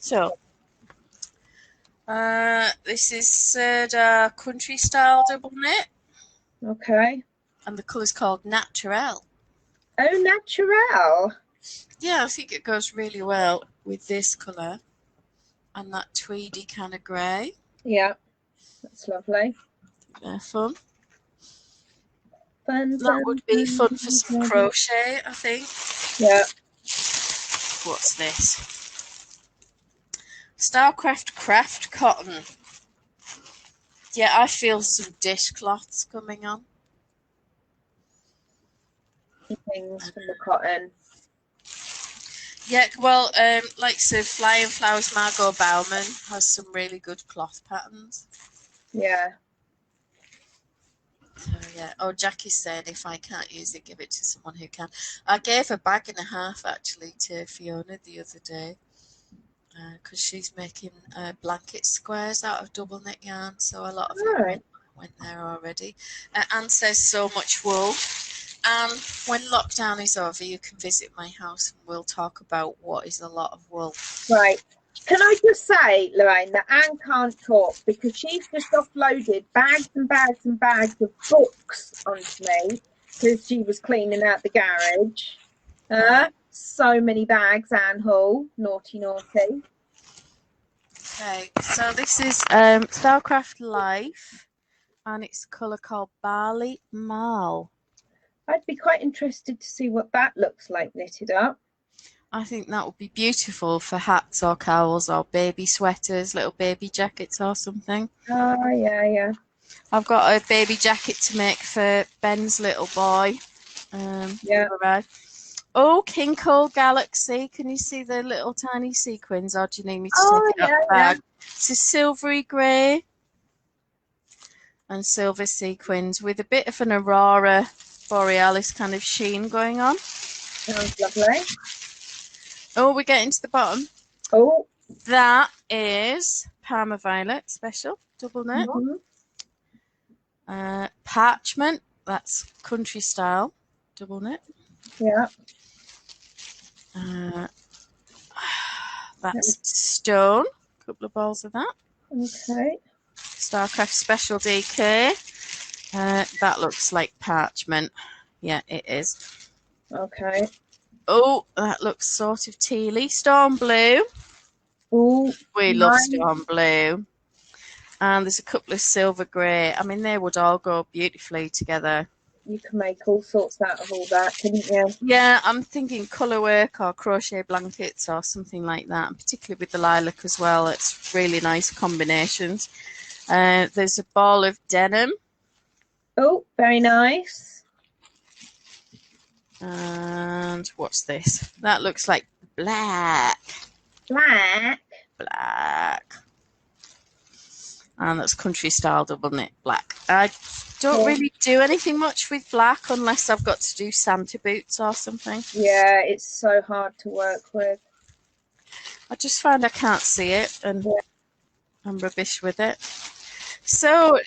So, this is Sirdar Country Style Double Knit. Okay. And the colour's called Naturel. Oh, Naturel. Yeah, I think it goes really well with this colour and that tweedy kind of grey. Yeah, that's lovely. They're fun. Fun. That would be fun for some crochet, I think. Yeah. What's this? Starcraft Craft Cotton. Yeah, I feel some dishcloths coming on. Things from the cotton. Yeah, well, like so Flying Flowers Margot Bauman has some really good cloth patterns. Yeah. So yeah. Oh, Jackie's saying if I can't use it, give it to someone who can. I gave a bag and a half actually to Fiona the other day because she's making blanket squares out of double knit yarn, so a lot of it went there already. Anne says so much wool. And when lockdown is over, you can visit my house and we'll talk about what is a lot of wool. Right. Can I just say, Lorraine, that Anne can't talk because she's just offloaded bags and bags and bags of books onto me because she was cleaning out the garage. So many bags, Anne Hall. Naughty, naughty. Okay, so this is Starcraft Life, and it's a colour called Barley Marl. I'd be quite interested to see what that looks like knitted up. I think that would be beautiful for hats or cowls or baby sweaters, little baby jackets or something. Oh, yeah. I've got a baby jacket to make for Ben's little boy. Yeah. Oh, King Cole Galaxy. Can you see the little tiny sequins, or do you need me to take it out the bag? Yeah. It's a silvery grey and silver sequins with a bit of an Aurora Borealis kind of sheen going on. Sounds lovely. Oh, we're getting to the bottom. Oh. That is Parma Violet Special double knit. Mm-hmm. Parchment, that's country style double knit. Yeah. That's stone, a couple of balls of that. Okay. Starcraft Special DK. That looks like parchment. Yeah, it is. Okay. Oh, that looks sort of tealy. Storm blue. Oh, we love storm blue. And there's a couple of silver grey. I mean, they would all go beautifully together. You can make all sorts out of all that, couldn't you? Yeah, I'm thinking colour work or crochet blankets or something like that, and particularly with the lilac as well. It's really nice combinations. There's a ball of denim. Oh, very nice. And what's this? That looks like black. Black? Black. And that's country style double knit black. I don't really do anything much with black unless I've got to do Santa boots or something. Yeah, it's so hard to work with. I just find I can't see it, and I'm rubbish with it. So,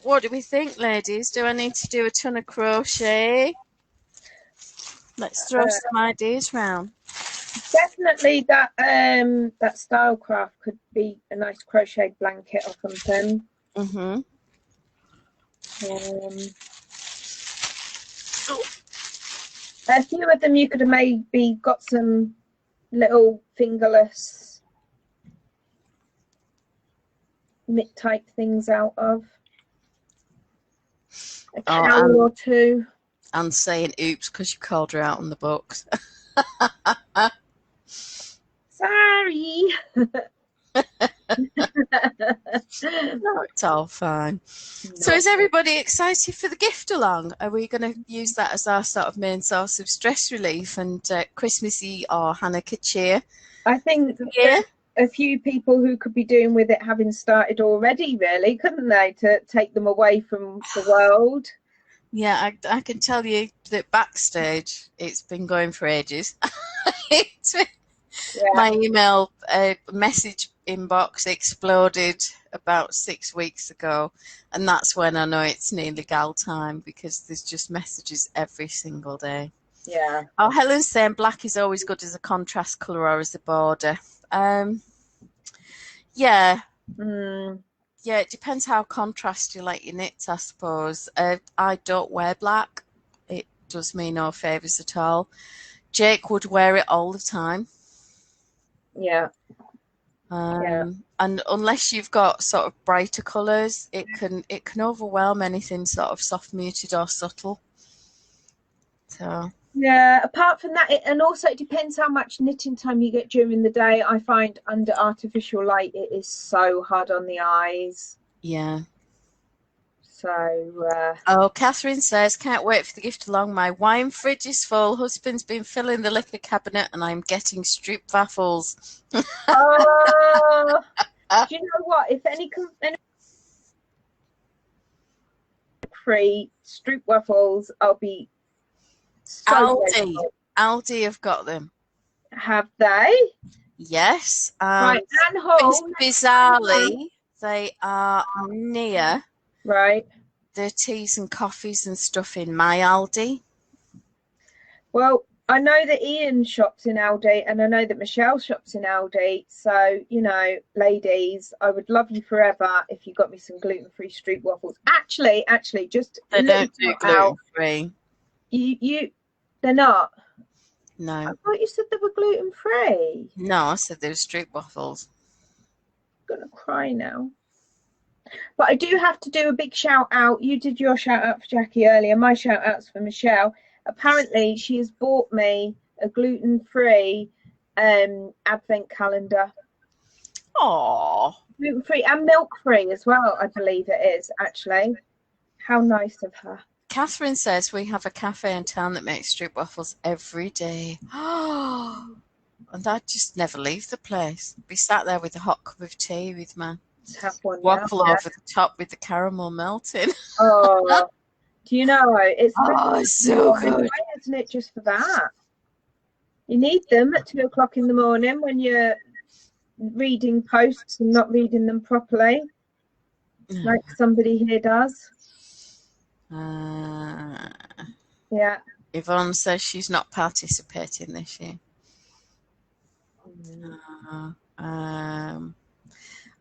what do we think, ladies? Do I need to do a ton of crochet? Let's throw some ideas round. Definitely that that Stylecraft could be a nice crochet blanket or something. Mm-hmm. A few of them you could have maybe got some little fingerless knit type things out of. A cowl or two. And saying oops because you called her out on the books. Sorry. No, it's all fine. So is everybody excited for the gift along? Are we going to use that as our sort of main source of stress relief and Christmassy or Hanukkah cheer? I think a few people who could be doing with it having started already, really, couldn't they, to take them away from the world? Yeah, I can tell you that backstage it's been going for ages. My email message inbox exploded about 6 weeks ago, and that's when I know it's nearly gal time because there's just messages every single day. Yeah. Oh, Helen's saying black is always good as a contrast colour or as a border. Yeah. Yeah, it depends how contrast you like your knits, I suppose. I don't wear black. It does me no favours at all. Jake would wear it all the time. Yeah. And unless you've got sort of brighter colours, it can overwhelm anything sort of soft muted or subtle. So Yeah, apart from that, and also it depends how much knitting time you get during the day. I find under artificial light, it is so hard on the eyes. Yeah. So, Oh, Catherine says, can't wait for the gift along. My wine fridge is full. Husband's been filling the liquor cabinet and I'm getting stroopwafels. oh, do you know what? If any free stroopwafels, I'll be so grateful. Aldi have got them. Have they? Yes. Right, and home. Bizarrely, they are near Right. the teas and coffees and stuff in my Aldi. Well, I know that Ian shops in Aldi and I know that Michelle shops in Aldi. So, you know, ladies, I would love you forever if you got me some gluten-free street waffles. Actually, just they don't do gluten-free. They're not. No. I thought you said they were gluten-free. No, I said they were street waffles. I'm gonna cry now. But I do have to do a big shout out. You did your shout out for Jackie earlier. My shout out's for Michelle. Apparently, she has bought me a gluten-free advent calendar. Oh, Gluten-free and milk-free as well, I believe it is, actually. How nice of her. Catherine says we have a cafe in town that makes street waffles every day. Oh, and I'd just never leave the place. Be sat there with a hot cup of tea with my waffle over the top with the caramel melting. Oh, do you know, it's so good, isn't it, just for that? You need them at 2 o'clock in the morning when you're reading posts and not reading them properly, like somebody here does. Yeah. Yvonne says she's not participating this year.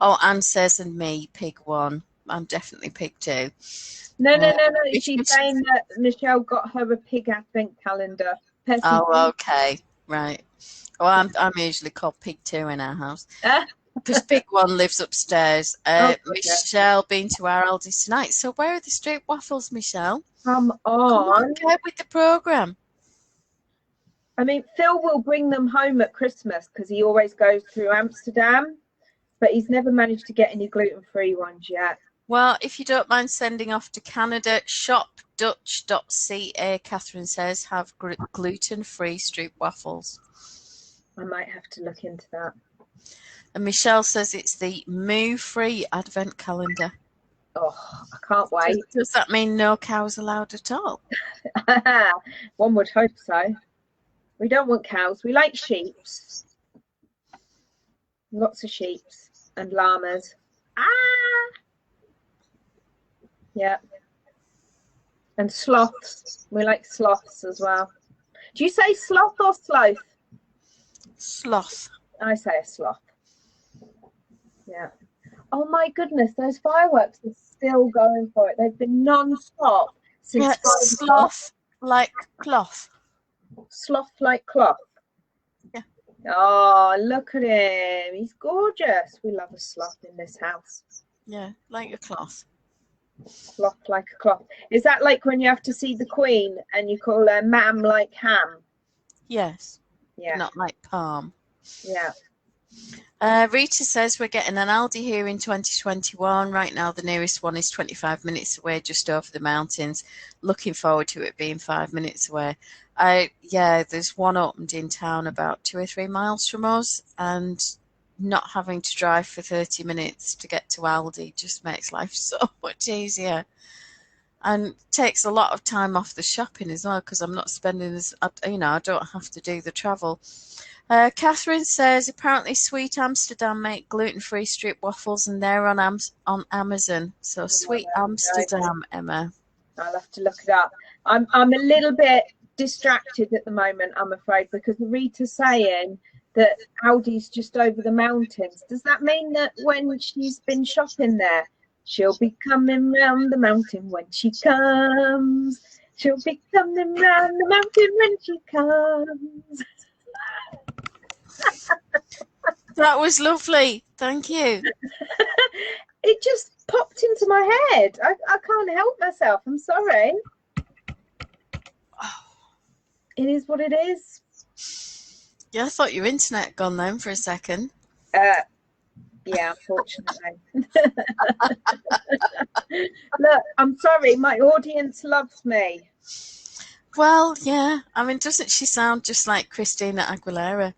Oh, Anne says, and me, pig 1. I'm definitely pig 2. No. She's saying that Michelle got her a pig advent calendar. Oh, okay, right. Oh, I'm usually called pig 2 in our house because pig 1 lives upstairs. Michelle been to our Aldi's tonight. So where are the street waffles, Michelle? Come on, get with the program. I mean, Phil will bring them home at Christmas because he always goes through Amsterdam, but he's never managed to get any gluten-free ones yet. Well, if you don't mind sending off to Canada, shopdutch.ca, Catherine says, have gluten-free street waffles. I might have to look into that. And Michelle says it's the moo-free advent calendar. Oh, I can't wait. Does that mean no cows allowed at all? One would hope so. We don't want cows. We like sheep. Lots of sheep and llamas. Yeah. And sloths. We like sloths as well. Do you say sloth or sloth? Sloth. I say a sloth. Yeah. Oh my goodness, those fireworks are still going for it. They've been non-stop since sloth like cloth. Sloth like cloth. Yeah. Oh, look at him. He's gorgeous. We love a sloth in this house. Yeah, like a cloth. Sloth like a cloth. Is that like when you have to see the Queen and you call her ma'am like ham? Yes. Yeah. Not like palm. Yeah. Rita says we're getting an Aldi here in 2021. Right now, the nearest one is 25 minutes away, just over the mountains. Looking forward to it being 5 minutes away. Yeah, there's one opened in town about 2 or 3 miles from us, and not having to drive for 30 minutes to get to Aldi just makes life so much easier. And takes a lot of time off the shopping as well, because I'm not spending as, I don't have to do the travel. Catherine says apparently Sweet Amsterdam make gluten-free street waffles and they're on Amazon. So Sweet Amsterdam, Emma. I'll have to look it up. I'm a little bit distracted at the moment, I'm afraid, because Rita's saying that Aldi's just over the mountains. Does that mean that when she's been shopping there, she'll be coming round the mountain when she comes? She'll be coming round the mountain when she comes. That was lovely. Thank you. It just popped into my head. I can't help myself. I'm sorry. It is what it is. Yeah, I thought your internet had gone then for a second. Yeah, unfortunately. Look, I'm sorry, my audience loves me. Well, yeah. I mean, doesn't she sound just like Christina Aguilera?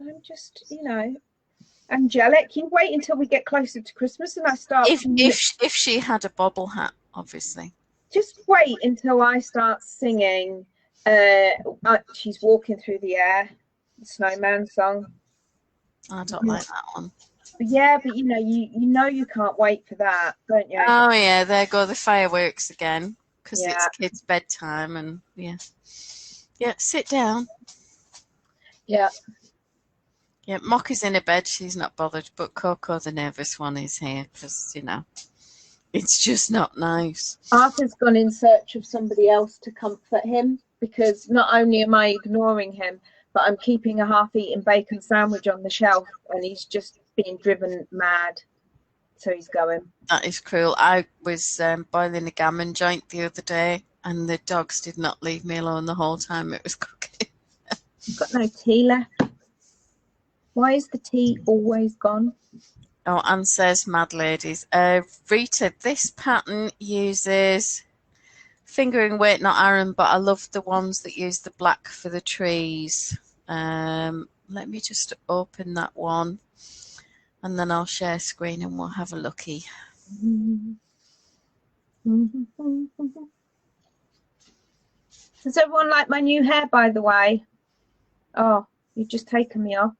I'm just, angelic. You wait until we get closer to Christmas and I start. If she had a bobble hat, obviously. Just wait until I start singing. She's walking through the air, the snowman song. I don't like that one. Yeah, but you can't wait for that, don't you? Oh yeah, there go the fireworks again because Yeah. it's kids' bedtime and yeah. Sit down. Yeah. Yeah, Mock is in her bed. She's not bothered, but Coco, the nervous one, is here because it's just not nice. Arthur's gone in search of somebody else to comfort him because not only am I ignoring him, but I'm keeping a half-eaten bacon sandwich on the shelf and he's just being driven mad. So he's going. That is cruel. I was boiling a gammon joint the other day and the dogs did not leave me alone the whole time it was cooking. I've got no tea left. Why is the tea always gone? Oh, Anne says, mad ladies. Rita, this pattern uses fingering weight, not iron, but I love the ones that use the black for the trees. Let me just open that one and then I'll share screen and we'll have a looky. Does everyone like my new hair, by the way? Oh, you've just taken me off.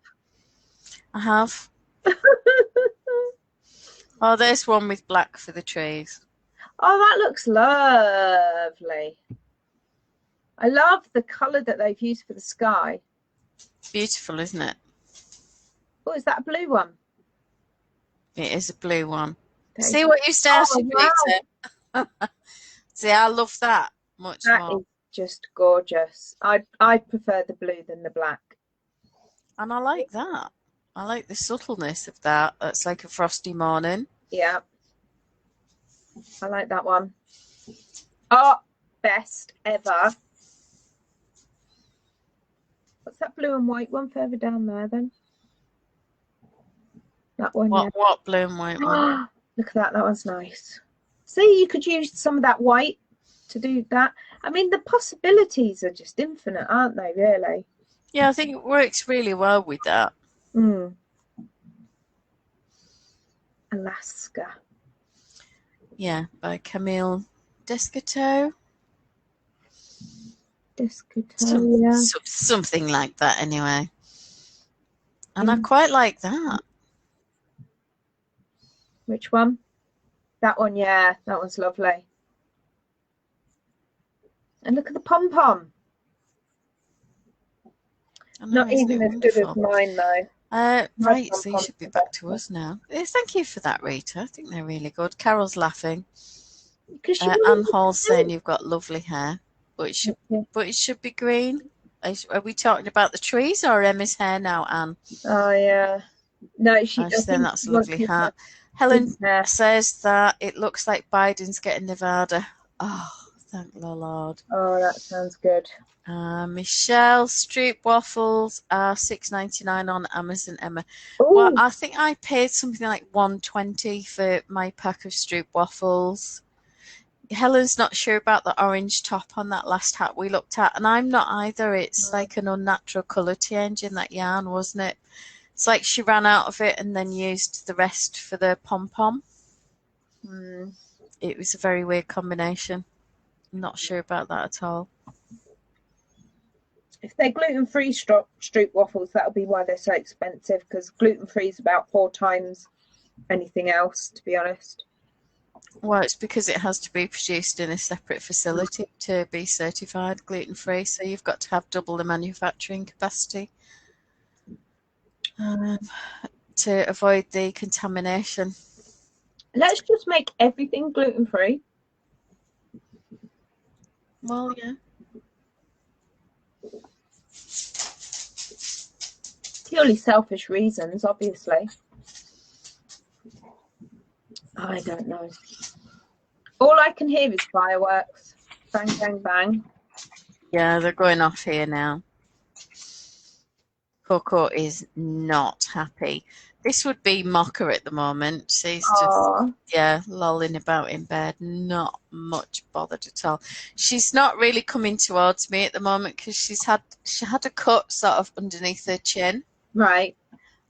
I have. Oh, there's one with black for the trees. Oh, that looks lovely. I love the colour that they've used for the sky. Beautiful, isn't it? Oh, is that a blue one? It is a blue one. See what you started, Rita? See, I love that much more. That is just gorgeous. I'd prefer the blue than the black. And I like that. I like the subtleness of that. That's like a frosty morning. Yeah. I like that one. Oh, best ever. What's that blue and white one further down there then? That one. What blue and white one? Look at that. That one's nice. See, you could use some of that white to do that. I mean, the possibilities are just infinite, aren't they, really? Yeah, I think it works really well with that. Alaska. Yeah, by Camille Descateau. Something like that anyway. And I quite like that. Which one? That one, yeah. That one's lovely. And look at the pom-pom. Not even as good as mine, though. Right, so you should be back to us now. Thank you for that, Rita. I think they're really good. Carol's laughing. Anne Hall's saying you've got lovely hair, but it should be green. Are we talking about the trees or Emma's hair now, Anne? Oh, yeah. No, she's saying that's a lovely hat. Helen says that it looks like Biden's getting Nevada. Oh, thank the Lord. Oh, that sounds good. Michelle, Stroop waffles are $6.99 on Amazon, Emma. Ooh. Well, I think I paid something like $1.20 for my pack of Stroop waffles. Helen's not sure about the orange top on that last hat we looked at, and I'm not either. It's like an unnatural colour change in that yarn, wasn't it? It's like she ran out of it and then used the rest for the pom-pom. It was a very weird combination. I'm not sure about that at all. If they're gluten-free Stroop waffles, that'll be why they're so expensive, because gluten-free is about 4 times anything else, to be honest. Well, it's because it has to be produced in a separate facility to be certified gluten-free, so you've got to have double the manufacturing capacity to avoid the contamination. Let's just make everything gluten-free. Well, yeah. Purely selfish reasons, obviously. I don't know. All I can hear is fireworks. Bang, bang, bang. Yeah, they're going off here now. Coco is not happy. This would be Mocha at the moment. She's just, Oh, yeah, lolling about in bed, not much bothered at all. She's not really coming towards me at the moment because she had a cut sort of underneath her chin, right.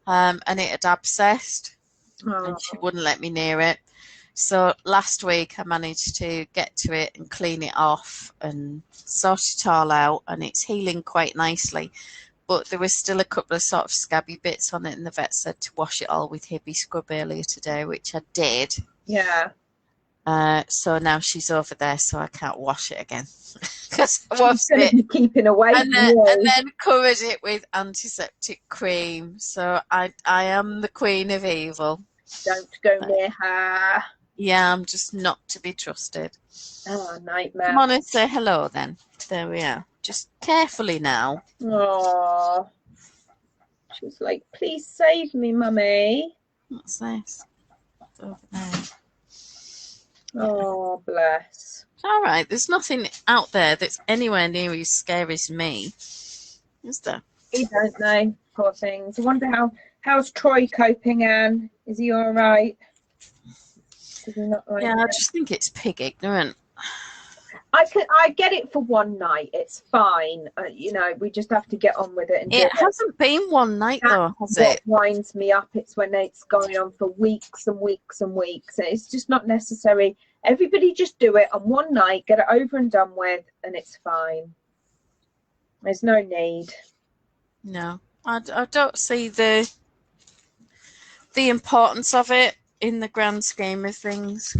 and it had abscessed, and Oh, she wouldn't let me near it. So last week I managed to get to it and clean it off and sort it all out, and it's healing quite nicely. But there was still a couple of sort of scabby bits on it, and the vet said to wash it all with Hibby Scrub earlier today, which I did. yeah. So now she's over there, so I can't wash it again because I washed She's going to it be keeping away and from you. then covered it with antiseptic cream. So I am the queen of evil. Don't go near her. Yeah, I'm just not to be trusted. Oh, nightmare. Come on and say hello then. There we are. Just carefully now. Oh, she's like, please save me, mummy. What's this? It's over there. Oh, bless. It's all right. There's nothing out there that's anywhere near as scary as me, is there? You don't know, poor things. I wonder how's Troy coping, Anne? Is he all right? Is he not like Yeah, I that? just think it's pig ignorant. I get it for one night. It's fine. You know, we just have to get on with it and do It it. hasn't been one night though, has What it? winds me up, it's when it's going on for weeks and weeks and weeks, and it's just not necessary. Everybody just do it on one night, get it over and done with, and it's fine. There's no need. No, I don't see the importance of it in the grand scheme of things.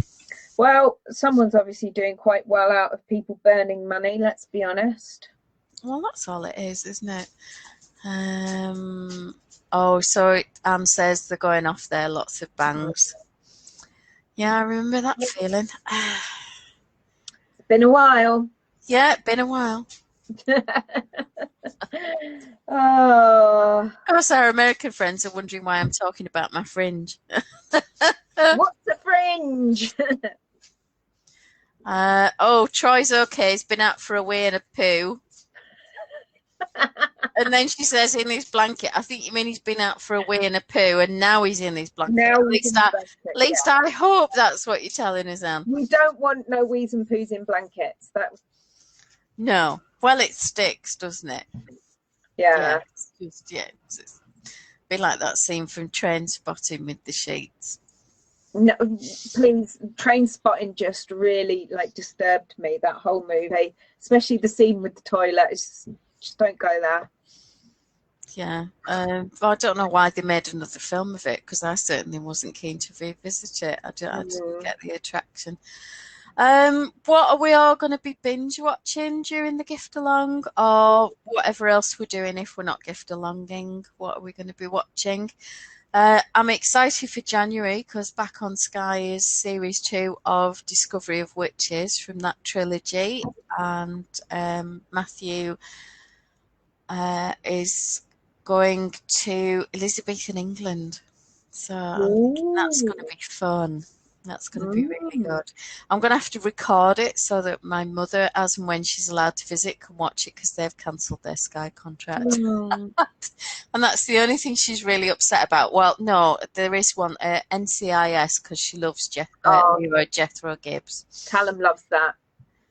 Well, someone's obviously doing quite well out of people burning money, let's be honest. Well, that's all it is, isn't it? Oh, so Anne says they're going off there, lots of bangs. Yeah, I remember that feeling. It's been a while. Yeah, been a while. Oh, Of course, our American friends are wondering why I'm talking about my fringe. what's the fringe? Oh, Troy's okay. He's been out for a wee and a poo. And then she says in his blanket, I think you mean he's been out for a wee and a poo, and now he's in his blanket. Now At least I hope that's what you're telling us, Anne. We don't want no wheeze and poos in blankets. No. Well, it sticks, doesn't it? Yeah. It's just, it's a bit like that scene from Train Spotting with the sheets. No, please, Train Spotting just really disturbed me, that whole movie, especially the scene with the toilet. Just don't go there. Yeah, I don't know why they made another film of it, because I certainly wasn't keen to revisit it. I didn't get the attraction. What are we all going to be binge watching during the gift along, or whatever else we're doing if we're not gift alonging? What are we going to be watching? I'm excited for January because back on Sky is series 2 of Discovery of Witches from that trilogy, and Matthew is going to Elizabethan England, so I'm thinking that's going to be fun. That's going to be really good. I'm going to have to record it so that my mother, as and when she's allowed to visit, can watch it because they've cancelled their Sky contract. And that's the only thing she's really upset about. Well, no, there is one, NCIS, because she loves Jethro Gibbs. Callum loves that.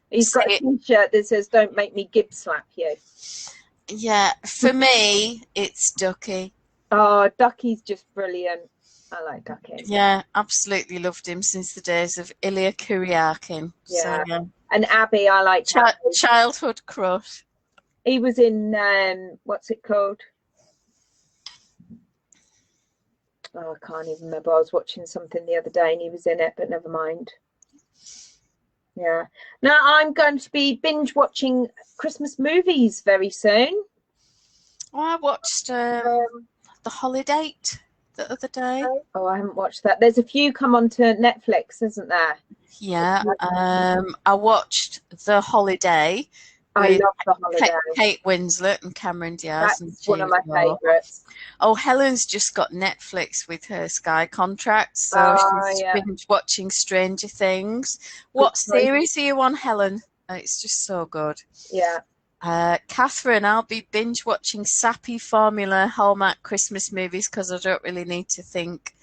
He's got a t-shirt that says, "Don't make me Gibbs slap you." Yeah, for me, it's Ducky. Oh, Ducky's just brilliant. I like Ducky. Yeah, absolutely loved him since the days of Ilya Kuryakin. Yeah. So, yeah. And Abby, I like childhood crush. He was in what's it called? Oh, I can't even remember. I was watching something the other day and he was in it, but never mind. Yeah. Now I'm going to be binge watching Christmas movies very soon. Well, I watched The Holiday the other day. Oh, I haven't watched that. There's a few come onto Netflix, isn't there? Yeah. I watched The Holiday. I love The Holiday. Kate Winslet and Cameron Diaz. That's one of my favourites. Oh, Helen's just got Netflix with her Sky contract, so she's been watching Stranger Things. What series are you on, Helen? It's just so good. Yeah. Catherine, I'll be binge watching sappy formula Hallmark Christmas movies because I don't really need to think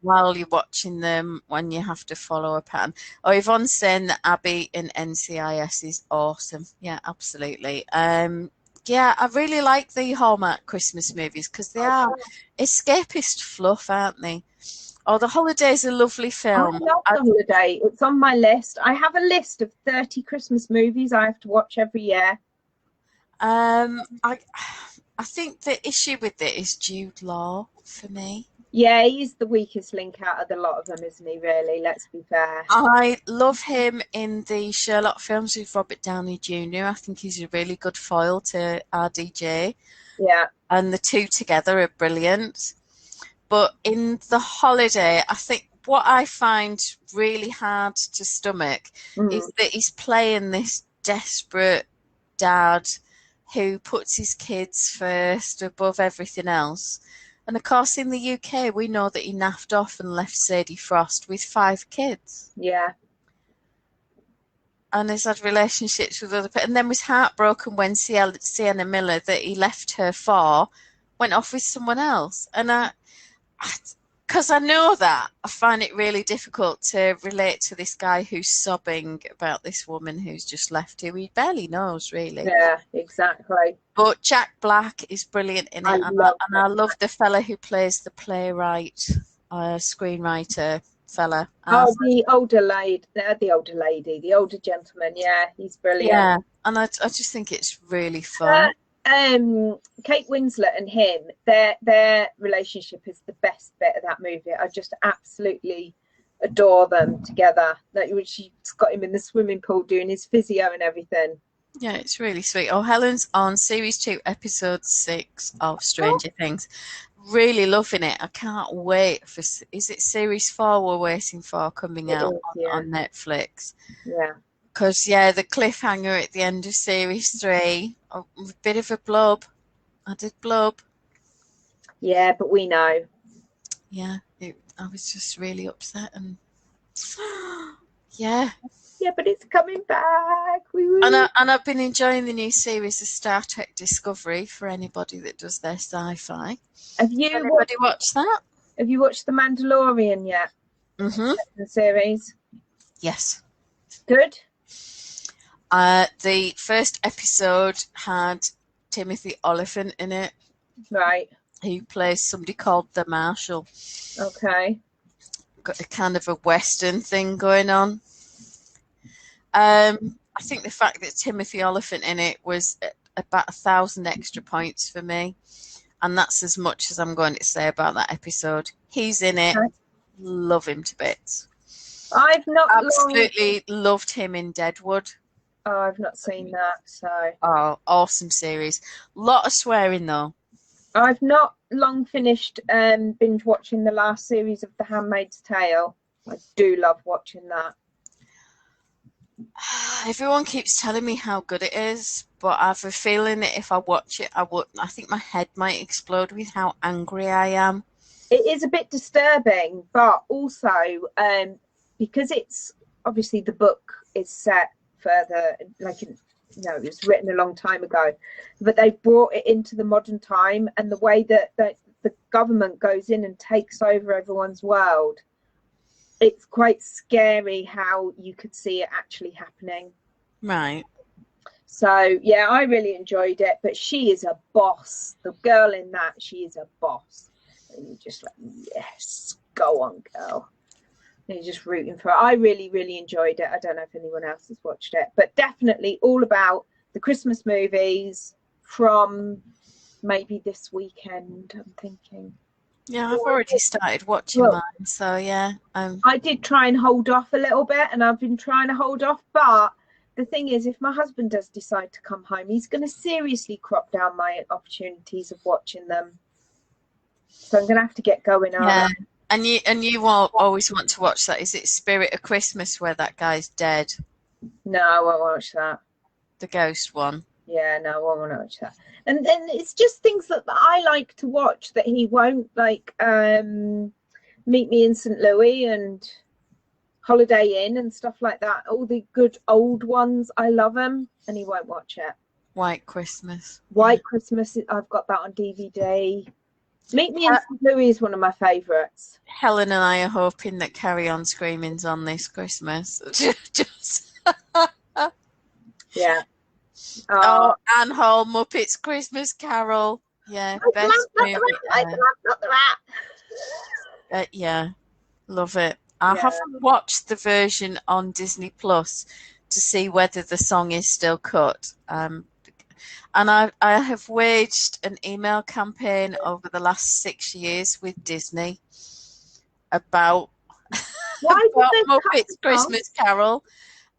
while you're watching them when you have to follow a pattern. Oh, Yvonne's saying that Abby in NCIS is awesome. Yeah, absolutely. Yeah, I really like the Hallmark Christmas movies because they are escapist fluff, aren't they? Oh, The Holiday's a lovely film. I love The Holiday. It's on my list. I have a list of 30 Christmas movies I have to watch every year. I think the issue with it is Jude Law for me. Yeah, he's the weakest link out of the lot of them, isn't he, really? Let's be fair. I love him in the Sherlock films with Robert Downey Jr. I think he's a really good foil to RDJ. Yeah. And the two together are brilliant. But in The Holiday, I think what I find really hard to stomach is that he's playing this desperate dad who puts his kids first above everything else. And of course, in the UK, we know that he naffed off and left Sadie Frost with 5 kids. Yeah. And has had relationships with other people. And then was heartbroken when Sienna Miller, that he left her for, went off with someone else. And because I know that, I find it really difficult to relate to this guy who's sobbing about this woman who's just left who he barely knows, really. Yeah, exactly. But Jack Black is brilliant in it, and I love the fella who plays the playwright, screenwriter fella. The older lady, the older gentleman. Yeah, he's brilliant. Yeah, and I just think it's really fun. Kate Winslet and him, their relationship is the best bit of that movie. I just absolutely adore them together. Like, she's got him in the swimming pool doing his physio and everything. Yeah, it's really sweet. Oh, Helen's on series 2, episode 6 of Stranger Things. Really loving it. I can't wait for. Is it series 4 we're waiting for coming out on Netflix? Yeah. Because, the cliffhanger at the end of series 3, a bit of a blub. I did blub. Yeah, but we know. Yeah, I was just really upset and yeah. Yeah, but it's coming back. And I've been enjoying the new series of Star Trek Discovery for anybody that does their sci-fi. Have you anybody watched that? Have you watched The Mandalorian yet? Mm-hmm. The series? Yes. Good? The first episode had Timothy Olyphant in it. Right. Who plays somebody called the Marshal. Okay. Got a kind of a Western thing going on. I think the fact that Timothy Olyphant in it was about 1,000 extra points for me. And that's as much as I'm going to say about that episode. He's in it. Okay. Love him to bits. I've not absolutely loved him in Deadwood. Oh, I've not seen that, so. Oh, awesome series. Lot of swearing though. I've not long finished binge watching the last series of The Handmaid's Tale. I do love watching that. Everyone keeps telling me how good it is, but I have a feeling that if I watch it, I think my head might explode with how angry I am. It is a bit disturbing, but also because it's obviously the book is set further, it was written a long time ago, but they brought it into the modern time, and the way that the government goes in and takes over everyone's world, it's quite scary how you could see it actually happening. Right. So yeah, I really enjoyed it, but she is a boss. The girl in that, she is a boss, and you're just like, yes, go on, girl. And you're just rooting for her. I really, really enjoyed it. I don't know if anyone else has watched it, but definitely all about the Christmas movies from maybe this weekend, I'm thinking. Yeah, I've already started watching mine, so yeah. I did try and hold off a little bit, and I've been trying to hold off, but the thing is, if my husband does decide to come home, he's going to seriously crop down my opportunities of watching them. So I'm going to have to get going on. Yeah. And you always want to watch that. Is it Spirit of Christmas where that guy's dead? No, I won't watch that. The ghost one. Yeah, no, I won't watch that. And then it's just things that I like to watch that he won't, like Meet Me in St. Louis and Holiday Inn and stuff like that. All the good old ones, I love them, and he won't watch it. White Christmas. White Christmas, I've got that on DVD. Meet Me in St. Louis is one of my favourites. Helen and I are hoping that Carry On Screaming's on this Christmas. Just Yeah. oh, Anne Hall, Muppets Christmas Carol. Yeah, best movie. Not the rat. Yeah, love it. I haven't watched the version on Disney Plus to see whether the song is still cut. And I have waged an email campaign over the last 6 years with Disney about, about Muppets Christmas Carol.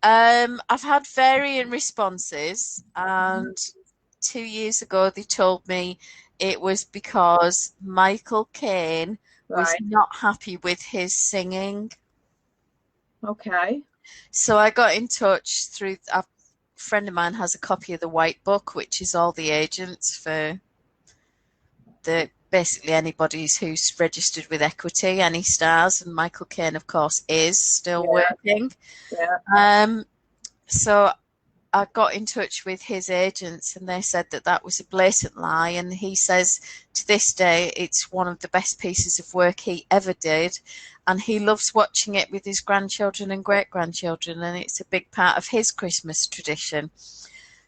I've had varying responses, and 2 years ago they told me it was because Michael Caine was not happy with his singing. Okay. So I got in touch through a friend of mine has a copy of the White Book, which is all the agents for basically anybody who's registered with Equity, any stars, and Michael Caine, of course, is still working. Yeah. So I got in touch with his agents, and they said that that was a blatant lie. And he says to this day it's one of the best pieces of work he ever did, and he loves watching it with his grandchildren and great-grandchildren, and it's a big part of his Christmas tradition.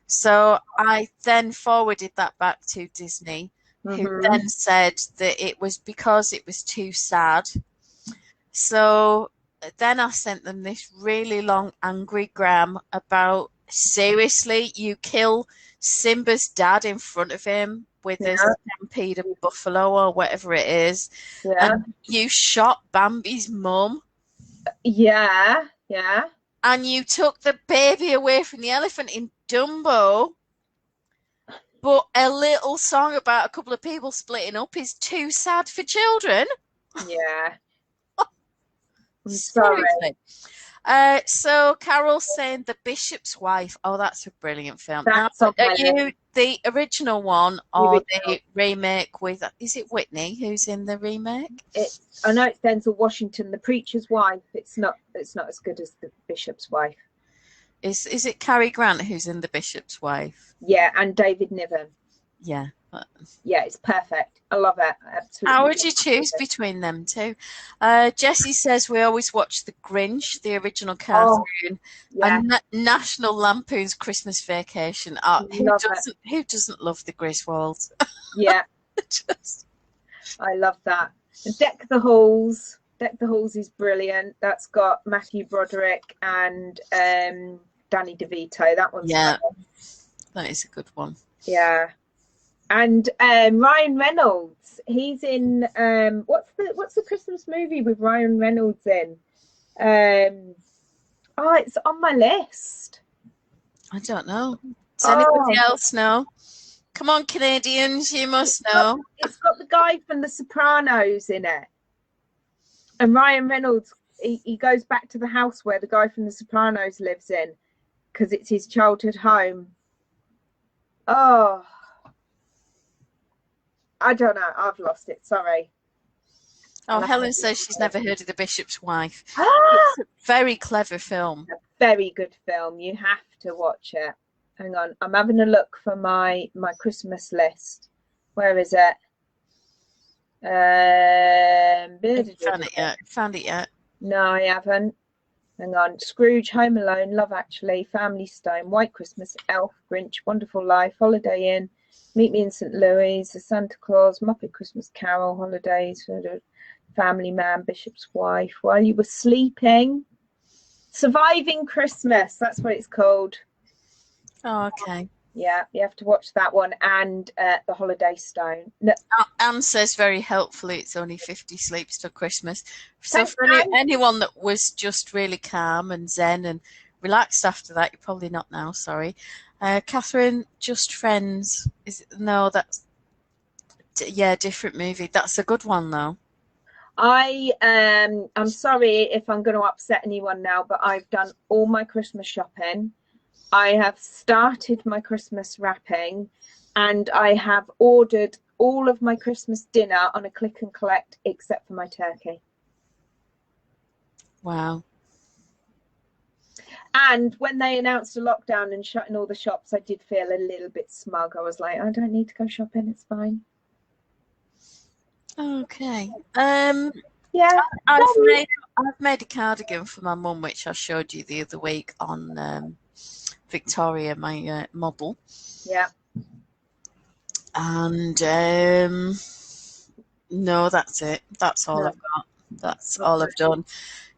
So I then forwarded that back to Disney, who then said that it was because it was too sad. So then I sent them this really long angry gram about, seriously, you kill Simba's dad in front of him with a stampede of buffalo or whatever it is, and you shot Bambi's mum. Yeah. And you took the baby away from the elephant in Dumbo. But a little song about a couple of people splitting up is too sad for children. Yeah. I'm sorry. So Carol's saying The Bishop's Wife. Oh, that's a brilliant film. That's now, are you the original one or the remake with, is it Whitney who's in the remake? I know it's Denzel Washington, The Preacher's Wife. It's not as good as The Bishop's Wife. Is it Cary Grant who's in The Bishop's Wife? Yeah, and David Niven. Yeah. Yeah, it's perfect. I love it. Absolutely. How would you choose between them two? Jessie says we always watch The Grinch, the original cartoon, and National Lampoon's Christmas Vacation. Who doesn't love the Griswolds? Yeah. I love that. And Deck the Halls. Deck the Halls is brilliant. That's got Matthew Broderick and Danny DeVito. That one's fun. That is a good one. Yeah. And Ryan Reynolds, he's in what's the Christmas movie with Ryan Reynolds in? It's on my list. I don't know. Does anybody else know? Come on, Canadians, you must know. It's got the guy from The Sopranos in it. And Ryan Reynolds, he goes back to the house where the guy from The Sopranos lives in because it's his childhood home. Oh, I don't know. I've lost it. Sorry. Oh, Helen says she's never heard of The Bishop's Wife. It's a very clever film. A very good film. You have to watch it. Hang on. I'm having a look for my Christmas list. Where is it? Found it yet? No, I haven't. Hang on. Scrooge, Home Alone, Love Actually, Family Stone, White Christmas, Elf, Grinch, Wonderful Life, Holiday Inn, Meet Me in St. Louis, The Santa Claus, Muppet Christmas Carol, Holidays, Family Man, Bishop's Wife, While You Were Sleeping, Surviving Christmas. That's what it's called. Oh, okay. Yeah, you have to watch that one, and The Holiday Stone. No. Anne says very helpfully it's only 50 sleeps till Christmas. So for anyone that was just really calm and zen and relaxed after that, you're probably not now, sorry. Catherine, Just Friends. That's different movie. That's a good one though. I'm sorry if I'm going to upset anyone now, but I've done all my Christmas shopping. I have started my Christmas wrapping, and I have ordered all of my Christmas dinner on a click and collect except for my turkey. Wow. And when they announced a lockdown and shutting all the shops, I did feel a little bit smug. I was like, I don't need to go shopping. It's fine. Okay. Yeah. I've made a cardigan for my mum, which I showed you the other week on Victoria, my model. Yeah. And no, that's it. That's all I've got. That's all I've done.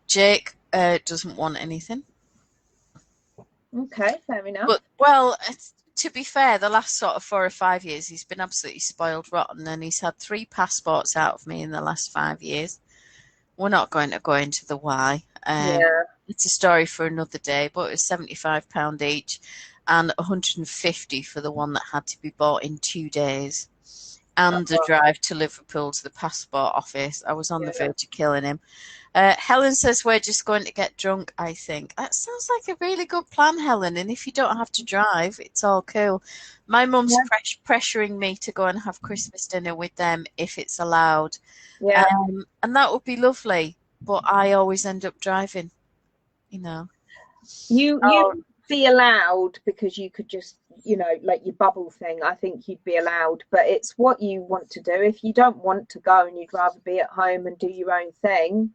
Jake doesn't want anything. Okay, fair enough. But, well, to be fair, the last sort of 4 or 5 years, he's been absolutely spoiled rotten, and he's had 3 passports out of me in the last 5 years. We're not going to go into the why. Yeah. It's a story for another day, but it was £75 each and £150 for the one that had to be bought in 2 days. And the drive to Liverpool to the passport office. I was on the verge of killing him. Helen says we're just going to get drunk, I think. That sounds like a really good plan, Helen. And if you don't have to drive, it's all cool. My mum's pressuring me to go and have Christmas dinner with them if it's allowed. Yeah. And that would be lovely. But I always end up driving, you know. You'd be allowed because you could just, you know, like your bubble thing. I think you'd be allowed, but it's what you want to do. If you don't want to go and you'd rather be at home and do your own thing.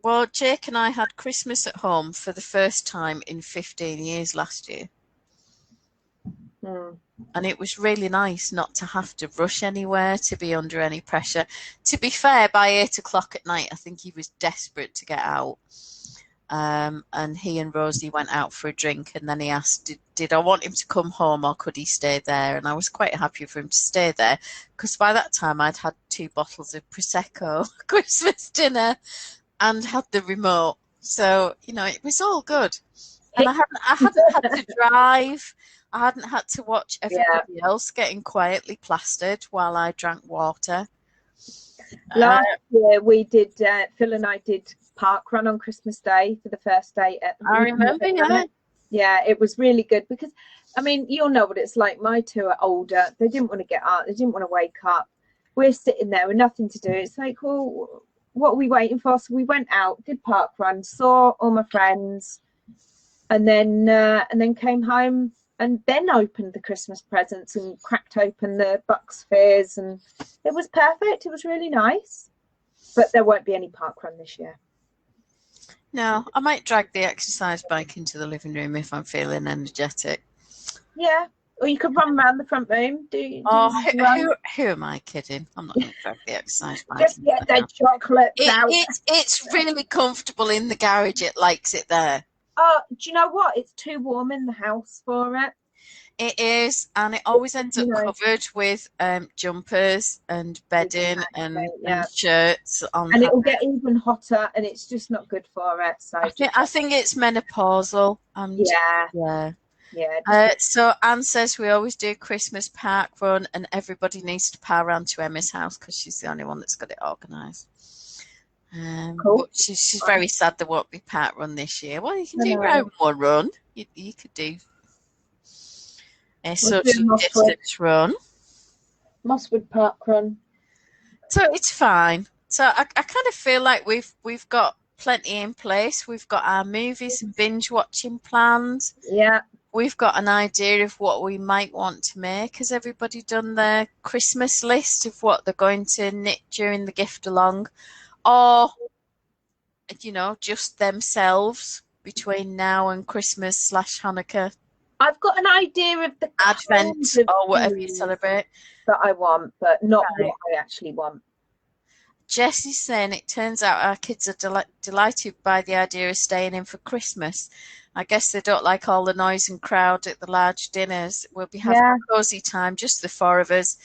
Well, Jake and I had Christmas at home for the first time in 15 years last year. And it was really nice not to have to rush anywhere, to be under any pressure. To be fair, by 8 o'clock at night, I think he was desperate to get out. And he and Rosie went out for a drink, and then he asked, did I want him to come home or could he stay there? And I was quite happy for him to stay there because by that time I'd had 2 bottles of Prosecco, Christmas dinner, and had the remote. So, you know, it was all good. And I hadn't had to drive. I hadn't had to watch everybody else getting quietly plastered while I drank water. Last year we did, Phil and I did park run on Christmas Day for the first day. I remember, yeah, it was really good because, I mean, you'll know what it's like. My 2 are older. They didn't want to get up. They didn't want to wake up. We're sitting there with nothing to do. It's like, well, what are we waiting for? So we went out, did park run, saw all my friends, and then came home and then opened the Christmas presents and cracked open the Bucks Fizz, and it was perfect. It was really nice. But there won't be any park run this year. No, I might drag the exercise bike into the living room if I'm feeling energetic. Yeah, or you could run around the front room. Who am I kidding? I'm not going to drag the exercise bike. Just get the chocolates out. It's really comfortable in the garage. It likes it there. Do you know what? It's too warm in the house for it. It is, and it always ends up covered with jumpers and bedding and shirts on. And it will get even hotter, and it's just not good for it. So I think it's menopausal. So Anne says we always do Christmas park run, and everybody needs to power around to Emma's house because she's the only one that's got it organised. Cool. But she's very sad there won't be park run this year. Well, you can do your own one run. You could do a social distance run. Mosswood Park run. So it's fine. So I kind of feel like we've got plenty in place. We've got our movies and binge watching plans. Yeah. We've got an idea of what we might want to make. Has everybody done their Christmas list of what they're going to knit during the gift along? Or, you know, just themselves between now and Christmas/Hanukkah? I've got an idea of the Advent or whatever you celebrate. That I want, but not what I actually want. Jessie's saying it turns out our kids are delighted by the idea of staying in for Christmas. I guess they don't like all the noise and crowd at the large dinners. We'll be having a cosy time, just the 4 of us.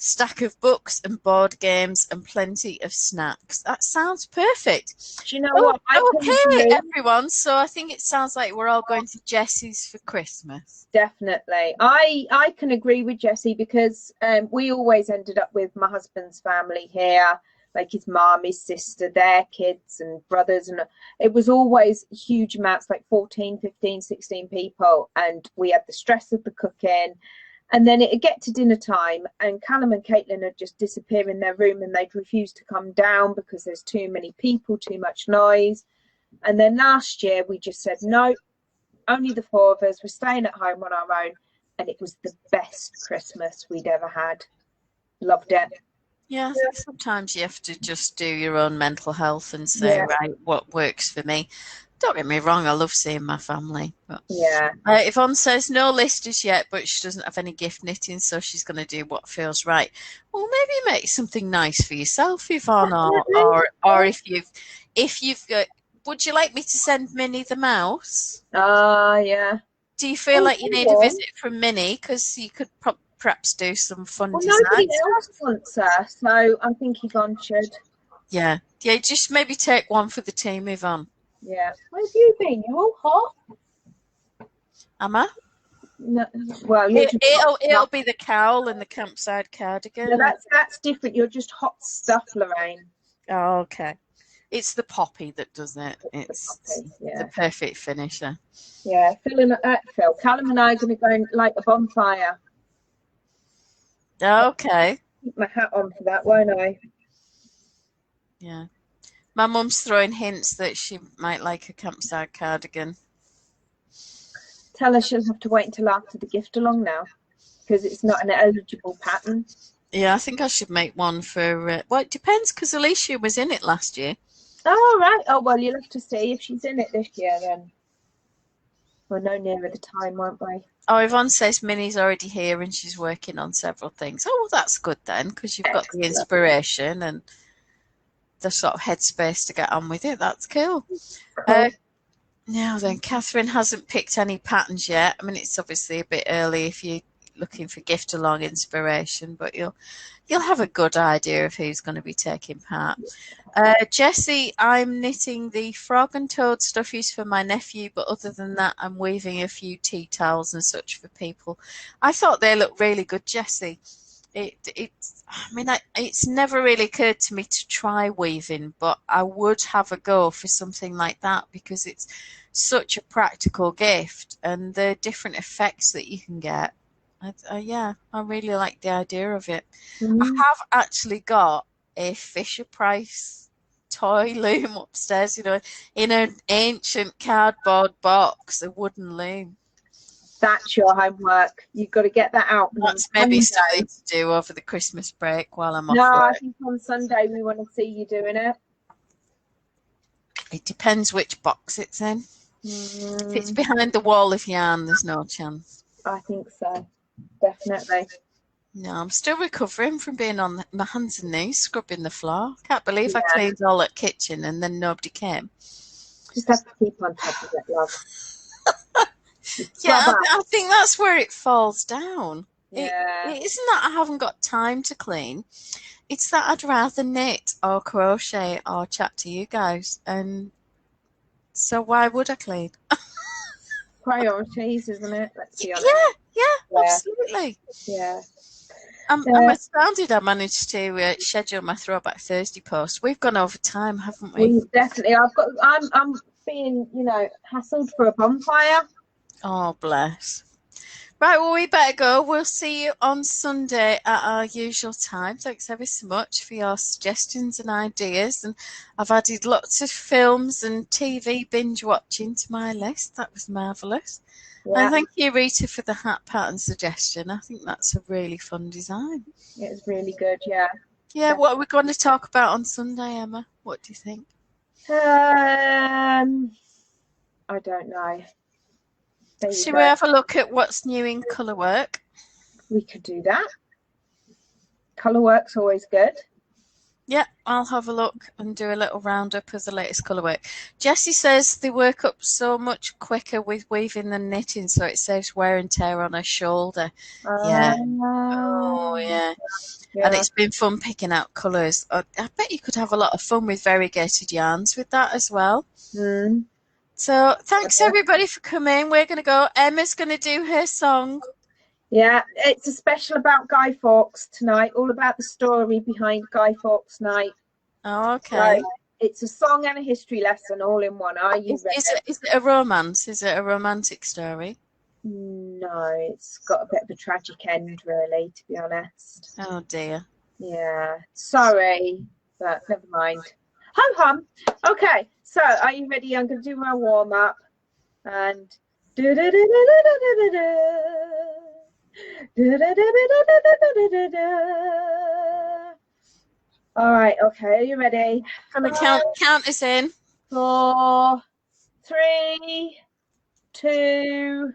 Stack of books and board games and plenty of snacks. That sounds perfect. Do you know what? Okay, everyone. So I think it sounds like we're all going to Jessie's for Christmas. Definitely. I can agree with Jessie because we always ended up with my husband's family here, like his mum, his sister, their kids and brothers. And it was always huge amounts, like 14, 15, 16 people. And we had the stress of the cooking. And then it'd get to dinner time and Callum and Caitlin would just disappear in their room and they'd refuse to come down because there's too many people, too much noise. And then last year we just said, no, only the four of us. We're staying at home on our own, and it was the best Christmas we'd ever had. Loved it. Yeah, I think sometimes you have to just do your own mental health and say, Yeah. right, what works for me. Don't get me wrong, I love seeing my family. But Yeah. Yvonne says no list as yet, but she doesn't have any gift knitting, so she's going to do what feels right. Well, maybe make something nice for yourself, Yvonne, or if you've got. Would you like me to send Minnie the mouse? Yeah. Do you feel like you need a visit from Minnie? Because you could perhaps do some fun Well, designs. nobody else wants her, so I think Yvonne should. Yeah, just maybe take one for the team, Yvonne. Yeah. Where have you been? You're all hot. Am I? No, well, it'll be the cowl and the campsite cardigan. No, that's different. You're just hot stuff, Lorraine. Oh, okay. It's the poppy that does it. It's the perfect finisher. Yeah, Phil, Callum and I are going to go and light a bonfire. Okay. Keep my hat on for that, won't I? Yeah. My mum's throwing hints that she might like a campsite cardigan. Tell her she'll have to wait until after the gift along now, because it's not an eligible pattern. Yeah, I think I should make one for. Well, it depends, because Alicia was in it last year. Oh, right. Oh, well, you'll have to see if she's in it this year then. We'll know nearer the time, won't we? Oh, Yvonne says Minnie's already here and she's working on several things. Oh, well, that's good then, because you've got the inspiration and the sort of headspace to get on with it. That's cool. Now then, Catherine hasn't picked any patterns yet. I mean, it's obviously a bit early if you're looking for gift along inspiration, but you'll have a good idea of who's going to be taking part. Jessie, I'm knitting the frog and toad stuffies for my nephew, but other than that, I'm weaving a few tea towels and such for people. I thought they looked really good, Jessie. It's never really occurred to me to try weaving, but I would have a go for something like that because it's such a practical gift and the different effects that you can get. I really like the idea of it. I have actually got a Fisher-Price toy loom upstairs, in an ancient cardboard box, a wooden loom. That's your homework. You've got to get that out. That's maybe something to do over the Christmas break while I'm off work. work. I think on Sunday we want to see you doing it. It depends which box it's in. If it's behind the wall of yarn, there's no chance. I think so. Definitely. No, I'm still recovering from being on my hands and knees scrubbing the floor. Can't believe I cleaned all that kitchen and then nobody came. Just have to keep on top of it, love. Yeah, I think that's where it falls down. Yeah. It isn't that I haven't got time to clean. It's that I'd rather knit or crochet or chat to you guys. And so why would I clean? Priorities, isn't it? Let's be honest. Yeah, absolutely. Yeah. I'm astounded I managed to schedule my Throwback Thursday post. We've gone over time, haven't we? We've definitely. I'm being, hassled for a bonfire. Oh, bless. Right, well, we better go. We'll see you on Sunday at our usual time. Thanks ever so much for your suggestions and ideas. And I've added lots of films and TV binge watching to my list. That was marvellous. Yeah. And thank you, Rita, for the hat pattern suggestion. I think that's a really fun design. It's really good, yeah. Yeah, what are we going to talk about on Sunday, Emma? What do you think? I don't know. Should we have a look at what's new in colour work? We could do that. Colour work's always good. Yeah, I'll have a look and do a little roundup of the latest colour work. Jessie says they work up so much quicker with weaving than knitting, so it saves wear and tear on her shoulder. Yeah. Oh, yeah. And it's been fun picking out colours. I bet you could have a lot of fun with variegated yarns with that as well. So thanks everybody for coming. We're going to go. Emma's going to do her song. Yeah, it's a special about Guy Fawkes tonight, all about the story behind Guy Fawkes Night. Oh, okay. So it's a song and a history lesson all in one. Are you ready? Is it a romance? Is it a romantic story? No, it's got a bit of a tragic end, really, to be honest. Oh, dear. Yeah, sorry, but never mind. Hum. Okay, so are you ready? I'm going to do my warm-up and All right, okay, are you ready? Gonna count us in. 4, 3, 2,